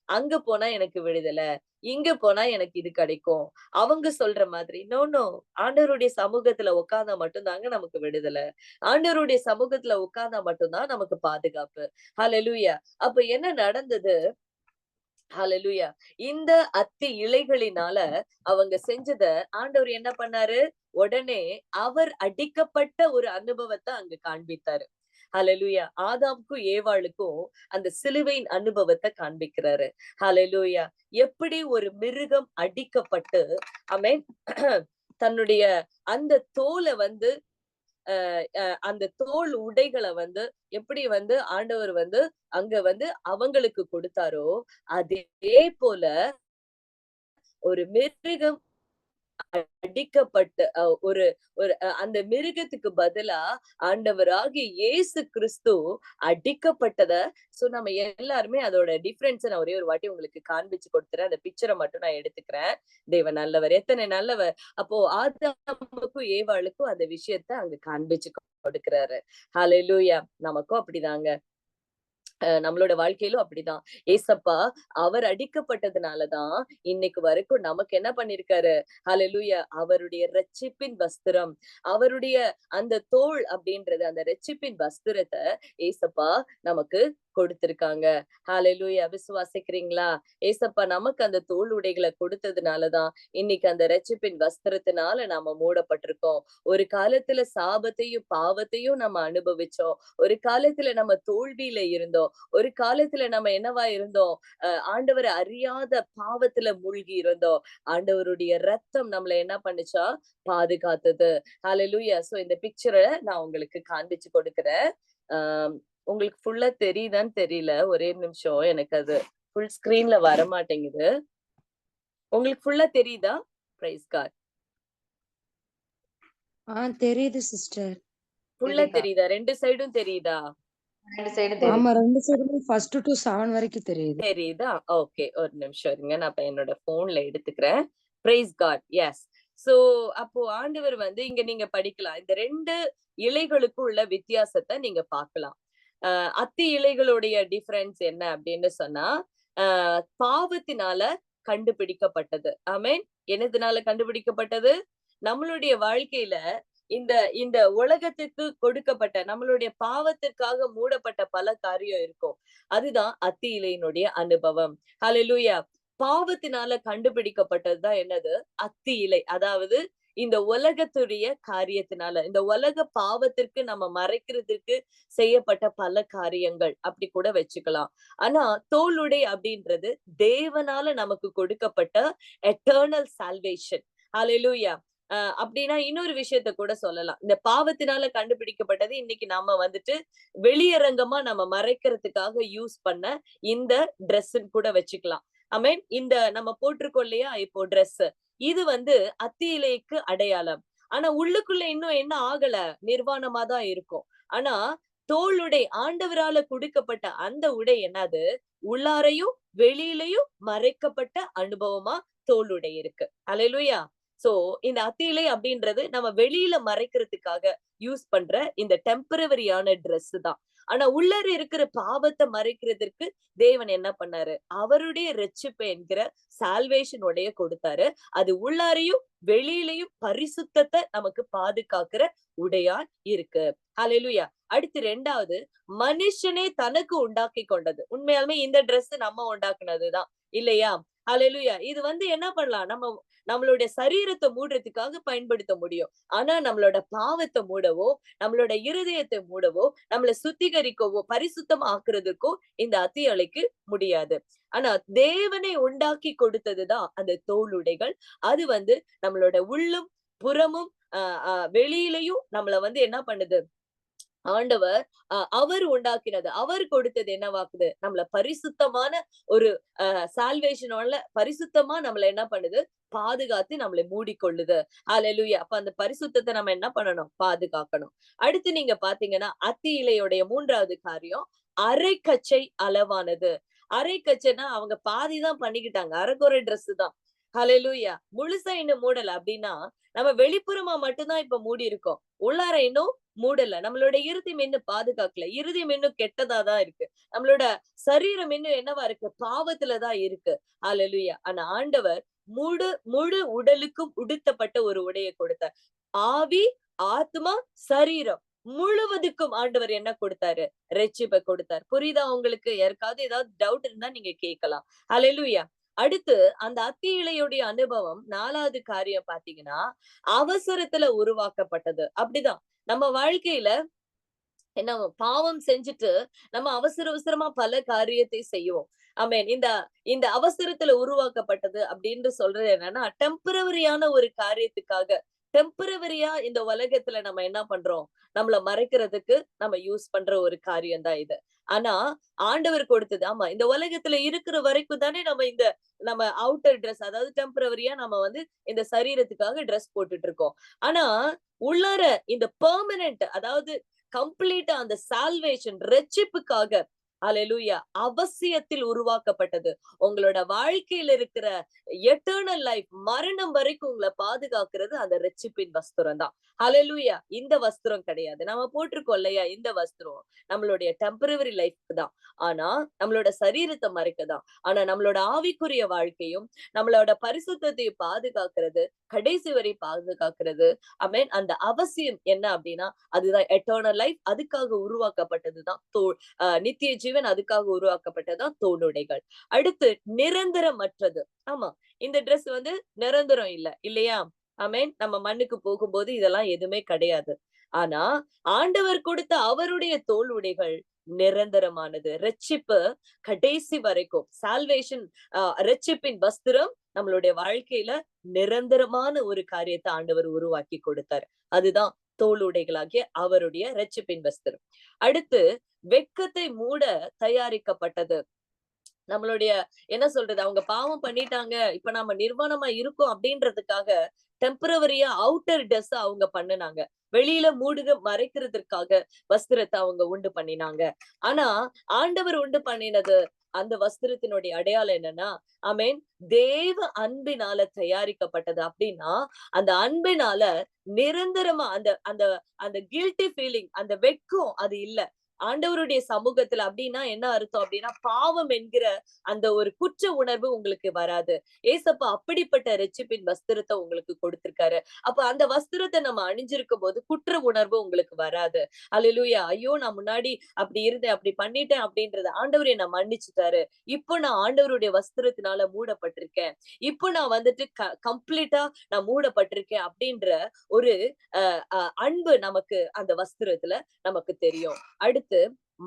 அங்க போனா எனக்கு விடுதலை, இங்க போனா எனக்கு இது கிடைக்கும், அவங்க சொல்ற மாதிரி. No no. ஆண்டவருடைய சமூகத்துல உட்கார்ந்தா மட்டும்தாங்க நமக்கு விடுதலை. ஆண்டவருடைய சமூகத்துல உட்கார்ந்தா மட்டும்தான் நமக்கு பாதுகாப்பு. ஹல்லேலூயா. அப்ப என்ன நடந்தது? ஹல்லேலூயா. இந்த அத்தி இலைகளினால அவங்க செஞ்சத ஆண்டவர் என்ன பண்ணாரு? உடனே அவர் அடிக்கப்பட்ட ஒரு அனுபவத்தை அங்க காண்பித்தாரு. ஹல்லேலூயா. ஆதாமுக்கும் ஏவாளுக்கும் அந்த சிலுவையின் அனுபவத்தை காண்பிக்கிறாரு. ஹல்லேலூயா. எப்படி ஒரு மிருகம் அடிக்கப்பட்டு, ஆமென், தன்னுடைய அந்த தோலை வந்து அந்த தோல் உடைகளை வந்து எப்படி வந்து ஆண்டவர் வந்து அங்க வந்து அவங்களுக்கு கொடுத்தாரோ, அதே போல ஒரு மிருகம் அடிக்கப்பட்ட ஒரு ஒரு அந்த மிருகத்துக்கு பதிலா ஆண்டவராகிய இயேசு கிறிஸ்து அடிக்கப்பட்டத, சோ நம்ம எல்லாருமே அதோட டிஃபரன்ஸ நான் ஒரே ஒரு வாட்டி உங்களுக்கு காண்பிச்சு கொடுத்துறேன். அந்த பிக்சரை மட்டும் நான் எடுத்துக்கிறேன். தேவன் நல்லவர், எத்தனை நல்லவர். அப்போ ஆதாமுக்கும் ஏவாளுக்கும் அந்த விஷயத்த அங்க காண்பிச்சு கொடுக்கிறாரு. ஹல்லேலூயா. நமக்கும் அப்படிதாங்க. நம்மளோட வாழ்க்கையிலும் அப்படிதான். ஏசப்பா அவர் அடிக்கப்பட்டதுனாலதான் இன்னைக்கு வரைக்கும் நமக்கு என்ன பண்ணிருக்காரு? ஹல்லேலூயா. அவருடைய இரட்சிப்பின் வஸ்திரம், அவருடைய அந்த தோள் அப்படின்றது, அந்த இரட்சிப்பின் வஸ்திரத்தை ஏசப்பா நமக்கு கொடுத்திருக்காங்க. ஹல்லேலூயா. விசுவாசிக்கிறீங்களா? ஏசப்பா நமக்கு அந்த தோல் உடைகளை கொடுத்ததுனாலதான் இன்னைக்கு அந்த இரட்சிப்பின் வஸ்திரத்தினால நாம மூடப்பட்டிருக்கோம். ஒரு காலத்துல சாபத்தையும் பாவத்தையும் நம்ம அனுபவிச்சோம். ஒரு காலத்துல நம்ம தோல்வியில இருந்தோம். ஒரு காலத்துல நம்ம என்னவா இருந்தோம்? ஆண்டவரை அறியாத பாவத்துல மூழ்கி இருந்தோம். ஆண்டவருடைய ரத்தம் நம்மள என்ன பண்ணுச்சா? பாதுகாத்தது. ஹல்லேலூயா. சோ இந்த பிக்சரை நான் உங்களுக்கு காண்பிச்சு கொடுக்கிறேன். ஆஹ் உங்களுக்கு ஃபுல்லா தெரியுதான்னு தெரியல. ஒரே நிமிஷம், எனக்கு அது ஃபுல் ஸ்கிரீன்ல வர மாட்டேங்குது. உங்களுக்கு ஃபுல்லா தெரியுதா? Praise God. தெரியுது சிஸ்டர். ஃபுல்லா தெரியுதா? 2 சைடும் தெரியுதா? 2 சைடும் தெரியும். ஆமா 2 சைடுமே 1 to 7 வரைக்கும் தெரியுது. தெரியுதா? ஓகே. ஒரு நிமிஷம் இருங்க. நான் இப்ப என்னோட போன்ல எடுத்துக்கிறேன். Price God. எஸ். சோ அப்போ ஆண்டவர் வந்து இங்க நீங்க படிக்கலாம். இந்த 2 இலைகளுக்கும் உள்ள வித்தியாசத்தை நீங்க பார்க்கலாம். அத்தி இலைகளுடைய டிஃபரன்ஸ் என்ன அப்படின்னு சொன்னா, பாவத்தினால கண்டுபிடிக்கப்பட்டது. ஆமென். என்னதுனால கண்டுபிடிக்கப்பட்டது? நம்மளுடைய வாழ்க்கையில இந்த இந்த உலகத்துக்கு கொடுக்கப்பட்ட நம்மளுடைய பாவத்திற்காக மூடப்பட்ட பல காரியம் இருக்கும். அதுதான் அத்தி இலையினுடைய அனுபவம். ஹல்லேலூயா. பாவத்தினால கண்டுபிடிக்கப்பட்டதுதான் என்னது? அத்தி இலை. அதாவது இந்த உலகத்துடைய காரியத்தினால, இந்த உலக பாவத்திற்கு நம்ம மறைக்கிறதுக்கு செய்யப்பட்ட பல காரியங்கள் அப்படி கூட வச்சுக்கலாம். ஆனா தோலுடை அப்படின்றது தேவனால நமக்கு கொடுக்கப்பட்ட எட்டர்னல் சால்வேஷன். ஹல்லேலூயா. அப்படின்னா இன்னொரு விஷயத்த கூட சொல்லலாம். இந்த பாவத்தினால கண்டுபிடிக்கப்பட்டது இன்னைக்கு நாம வந்துட்டு வெளியரங்கமா நம்ம மறைக்கிறதுக்காக யூஸ் பண்ண இந்த ட்ரெஸ்ன்னு கூட வச்சுக்கலாம். ஆமென். இந்த நம்ம போட்டிருக்கோம் இல்லையா இப்போ ட்ரெஸ், இது வந்து அத்தி இலைக்கு அடையாளம். ஆனா உள்ளுக்குள்ள இன்னும் என்ன ஆகல, நிர்வாணமா தான் இருக்கும். ஆனா தோளுடை ஆண்டவரால கொடுக்கப்பட்ட அந்த உடை என்னது? உள்ளாரையும் வெளியிலையும் மறைக்கப்பட்ட அனுபவமா தோளுடை இருக்கு. ஹல்லேலூயா. சோ இந்த அத்தி இலை அப்படின்றது நம்ம வெளியில மறைக்கிறதுக்காக யூஸ் பண்ற இந்த டெம்பரவரியான ட்ரெஸ் தான். ஆனா உள்ளார இருக்கிற பாவத்தை மறைக்கிறதுக்கு தேவன் என்ன பண்ணாரு? அவருடைய இரட்சிப்பு என்கிற சால்வேஷன் உடைய கொடுத்தாரு. அது உள்ளாரையும் வெளியிலையும் பரிசுத்தத்தை நமக்கு பாதுகாக்கிற உடையா இருக்கு. ஹல்லேலூயா. அடுத்து 2வது, மனுஷனே தனக்கு உண்டாக்கி கொண்டது. உண்மையாலுமே இந்த Dress நம்ம உண்டாக்குனதுதான் இல்லையா? ஹல்லேலூயா. இது வந்து என்ன பண்ணலாம்? நம்மளுடைய சரீரத்தை மூடுறதுக்காக பயன்படுத்த முடியும். ஆனா நம்மளோட பாவத்தை மூடவோ, நம்மளோட இருதயத்தை மூடவோ, நம்மள சுத்திகரிக்கவோ, பரிசுத்தம் ஆக்குறதுக்கோ இந்த அத்தி இலைக்கு முடியாது. ஆனா தேவனை உண்டாக்கி கொடுத்ததுதான் அந்த தோலுடைகள். அது வந்து நம்மளோட உள்ளும் புறமும் வெளியிலையும் நம்மள வந்து என்ன பண்ணுது? ஆண்டவர் அவர் உண்டாக்கினது, அவர் கொடுத்தது என்னவாக்குது? நம்மள பரிசுத்தமான ஒரு சால்வேஷனால பரிசுத்தமா நம்மள என்ன பண்ணுது? பாதுகாத்து நம்மளை மூடிக்கொள்ளுது. ஹல்லேலூயா. அப்ப அந்த பரிசுத்தத்தை நம்ம என்ன பண்ணணும்? பாதுகாக்கணும். அடுத்து நீங்க பாத்தீங்கன்னா அத்தி இலையுடைய 3வது காரியம் அரைக்கச்சை அளவானது. அரைக்கச்சைன்னா அவங்க பாதிதான் பண்ணிக்கிட்டாங்க. அரைக்குறை Dress தான். ஹல்லேலூயா. முழுசா இன்னும் மூடல. அப்படின்னா நம்ம வெளிப்புறமா மட்டும்தான் இப்ப மூடி இருக்கோம். உள்ளார இன்னும் மூடல. நம்மளோட இருதயம் இன்னும் பாதுகாக்கல. இருதயம் இன்னும் கெட்டதாதான் இருக்கு. நம்மளோட சரீரம் இன்னும் என்னவா இருக்கு? பாவத்துலதான் இருக்கு. ஹல்லேலூயா. ஆனா ஆண்டவர் முழு உடலுக்கும் உடுத்தப்பட்ட ஒரு உடையை கொடுத்தார். ஆவி, ஆத்மா, சரீரம் முழுவதுக்கும் ஆண்டவர் என்ன கொடுத்தாரு? இரட்சிப்பை கொடுத்தார். புரியுதா உங்களுக்கு? யாருக்காவது ஏதாவது டவுட் இருந்தா நீங்க கேட்கலாம். ஹல்லேலூயா. அடுத்து அந்த அத்தி இலையுடைய அனுபவம் 4வது காரியம் பாத்தீங்கன்னா அவசரத்துல உருவாக்கப்பட்டது. அப்படிதான் நம்ம வாழ்க்கையில என்ன பாவம் செஞ்சுட்டு நம்ம அவசரமா பல காரியத்தை செய்வோம். ஆமென். இந்த அவசரத்துல உருவாக்கப்பட்டது அப்படின்னு சொல்றது என்னன்னா டெம்பரவரியான ஒரு காரியத்துக்காக டெம்பரவரியா இந்த உலகத்துல நம்ம என்ன பண்றோம்? நம்மள மறைக்கிறதுக்கு நம்ம யூஸ் பண்ற ஒரு காரியம் தான் இது. ஆனா ஆண்டவர் கொடுத்தது ஆமா இந்த உலகத்துல இருக்கிற வரைக்கும் தானே நம்ம அவுட்டர் Dress அதாவது டெம்பரவரியா நம்ம வந்து இந்த சரீரத்துக்காக Dress போட்டுட்டு இருக்கோம். ஆனா உள்ளார இந்த பெர்மனன்ட் அதாவது கம்ப்ளீட்டா அந்த சால்வேஷன் இரட்சிப்புக்காக ஹல்லேலூயா அவசியத்தில் உருவாக்கப்பட்டது. உங்களோட வாழ்க்கையில இருக்கிற எட்டர்னல் லைஃப் மரணம் வரைக்கும் உங்களை பாதுகாக்கிறது அந்த இரட்சிப்பின் வஸ்திரம் தான். ஹல்லேலூயா. இந்த வஸ்திரம் கிடையாது. நம்ம போட்டிருக்கோம் இல்லையா? இந்த வஸ்திரம் நம்மளுடைய டெம்பரவரி லைஃப்க்கு தான். ஆனா நம்மளோட சரீரத்தை மறைக்கதான். ஆனா நம்மளோட ஆவிக்குரிய வாழ்க்கையும் நம்மளோட பரிசுத்தத்தையும் பாதுகாக்கிறது, கடைசி வரை பாதுகாக்கிறது. ஆமென். அந்த அவசியம் என்ன அப்படின்னா அதுதான் எட்டர்னல் லைஃப். அதுக்காக உருவாக்கப்பட்டதுதான் நித்திய ஜீவன். அதுக்காக உருவாக்கப்பட்டதுதான் தோலுடைகள். அடுத்து நிரந்தரமற்றது. ஆமா இந்த Dress வந்து நிரந்தரம் இல்லையா? ஆமென். நம்ம மண்ணுக்கு போகும்போது இதெல்லாம் எதுவுமே கிடையாது. ஆனா ஆண்டவர் கொடுத்த அவருடைய தோல் உடைகள் நிரந்தரமானது. இரட்சிப்பு கடைசி வரைக்கும் சால்வேஷன் இரட்சிப்பின் வஸ்திரம் நம்மளுடைய வாழ்க்கையில நிரந்தரமான ஒரு காரியத்தை ஆண்டவர் உருவாக்கி கொடுத்தார். அதுதான் தோலுடைகளாகிய அவருடைய இரட்சிப்பின் வஸ்திரம். அடுத்து வெட்கத்தை மூட தயாரிக்கப்பட்டது. நம்மளுடைய என்ன சொல்றது, அவங்க பாவம் பண்ணிட்டாங்க, இப்ப நாம நிர்வாணமா இருக்கோம் அப்படின்றதுக்காக டெம்பரவரியா அவுட்டர் ட்ரெஸ் அவங்க பண்ணுனாங்க. வெளியில மறைக்கிறதுக்காக வஸ்திரத்தை அவங்க உண்டு பண்ணினாங்க. ஆனா ஆண்டவர் உண்டு பண்ணினது, அந்த வஸ்திரத்தினுடைய அடையாளம் என்னன்னா, ஆமென், தேவ அன்பினால தயாரிக்கப்பட்டது. அப்படின்னா அந்த அன்பினால நிரந்தரமா அந்த அந்த அந்த கில்ட்டி ஃபீலிங், அந்த வெட்கம் அது இல்ல. ஆண்டவருடைய சமூகத்துல அப்படின்னா என்ன அர்த்தம் அப்படின்னா, பாவம் என்கிற அந்த ஒரு குற்ற உணர்வு உங்களுக்கு வராது. ஏசப்பா அப்படிப்பட்ட இரட்சிப்பின் வஸ்திரத்தை உங்களுக்கு கொடுத்திருக்காரு. அப்ப அந்த வஸ்திரத்தை நம்ம அணிஞ்சிருக்கும் போது குற்ற உணர்வு உங்களுக்கு வராது. அல்லேலூயா. ஐயோ, நான் முன்னாடி அப்படி இருந்தேன், அப்படி பண்ணிட்டேன் அப்படின்றத ஆண்டவர் என்ன மன்னிச்சுட்டாரு. இப்போ நான் ஆண்டவருடைய வஸ்திரத்தினால மூடப்பட்டிருக்கேன். இப்போ நான் வந்துட்டு கம்ப்ளீட்டா நான் மூடப்பட்டிருக்கேன் அப்படின்ற ஒரு அன்பு நமக்கு அந்த வஸ்திரத்துல நமக்கு தெரியும். அடுத்து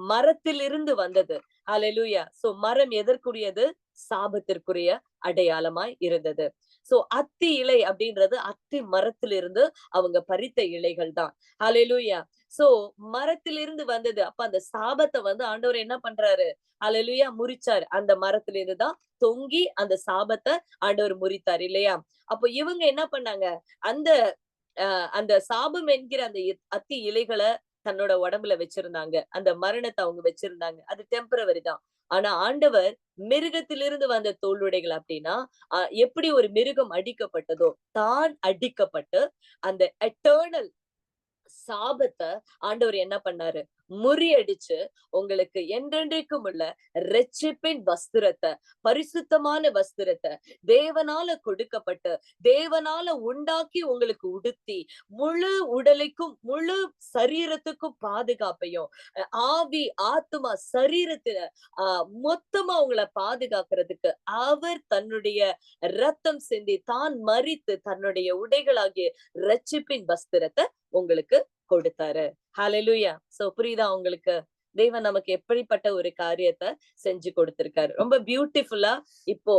மரத்திலிருந்து வந்தது. ஹல்லேலூயா. சோ மரம் எதற்குரியது? சாபத்திற்குரிய அடையாளமாய் இருந்தது. சோ அத்தி இலை அப்படின்றது அத்தி மரத்திலிருந்து அவங்க பறித்த இலைகள் தான். ஹல்லேலூயா. சோ மரத்திலிருந்து வந்தது. அப்ப அந்த சாபத்தை வந்து ஆண்டவர் என்ன பண்றாரு? ஹல்லேலூயா, முறிச்சாரு. அந்த மரத்திலிருந்து தான் தொங்கி அந்த சாபத்தை ஆண்டவர் முறித்தார் இல்லையா? அப்போ இவங்க என்ன பண்ணாங்க? அந்த அந்த சாபம் என்கிற அந்த அத்தி இலைகளை தன்னோட உடம்புல வச்சிருந்தாங்க. அந்த மரணத்தை அவங்க வச்சிருந்தாங்க. அது டெம்பரவரி தான். ஆனா ஆண்டவர் மிருகத்திலிருந்து வந்த தோலுடைகள் அப்படின்னா, எப்படி ஒரு மிருகம் அடிக்கப்பட்டதோ, தான் அடிக்கப்பட்டு அந்த எட்டர்னல் சாபத்தை ஆண்டவர் என்ன பண்ணாரு? முறியடிச்சு உங்களுக்கு என்றென்றைக்கும் உள்ள இரட்சிப்பின் வஸ்திரத்தை, பரிசுத்தமான வஸ்திரத்தை தேவனால கொடுக்கப்பட்டு, தேவனால உண்டாக்கி உங்களுக்கு உடுத்தி, முழு உடலுக்கும் முழு சரீரத்துக்கும் பாதுகாப்பையும், ஆவி ஆத்துமா சரீரத்துல மொத்தமா உங்களை பாதுகாக்கிறதுக்கு அவர் தன்னுடைய ரத்தம் சிந்தி தான் மரித்து தன்னுடைய உடைகளாகிய இரட்சிப்பின் வஸ்திரத்தை உங்களுக்கு கொடுத்தாரு. ஹல்லேலூயா. சோ புரியுதா உங்களுக்கு? தேவன் நமக்கு எப்படிப்பட்ட ஒரு காரியத்தை செஞ்சு கொடுத்திருக்காரு. ரொம்ப பியூட்டிஃபுல்லா இப்போ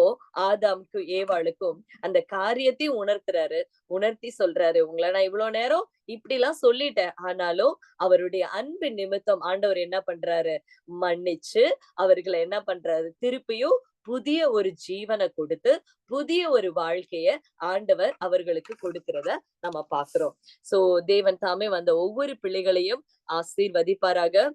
ஆதாமுக்கும் ஏவாளுக்கும் அந்த காரியத்தையும் உணர்த்துறாரு. உணர்த்தி சொல்றாரு, உங்களை நான் இவ்வளவு நேரம் இப்படி எல்லாம் சொல்லிட்டேன், ஆனாலும் அவருடைய அன்பு நிமித்தம் ஆண்டவர் என்ன பண்றாரு? மன்னிச்சு அவர்களை என்ன பண்றாரு? திருப்பியும் புதிய ஒரு ஜீவனை கொடுத்து புதிய ஒரு வாழ்க்கைய ஆண்டவர் அவர்களுக்கு கொடுக்கிறத நம்ம பாக்குறோம். சோ தேவன் தாமே வந்த ஒவ்வொரு பிள்ளைகளையும் ஆசீர்வதிப்பாராக.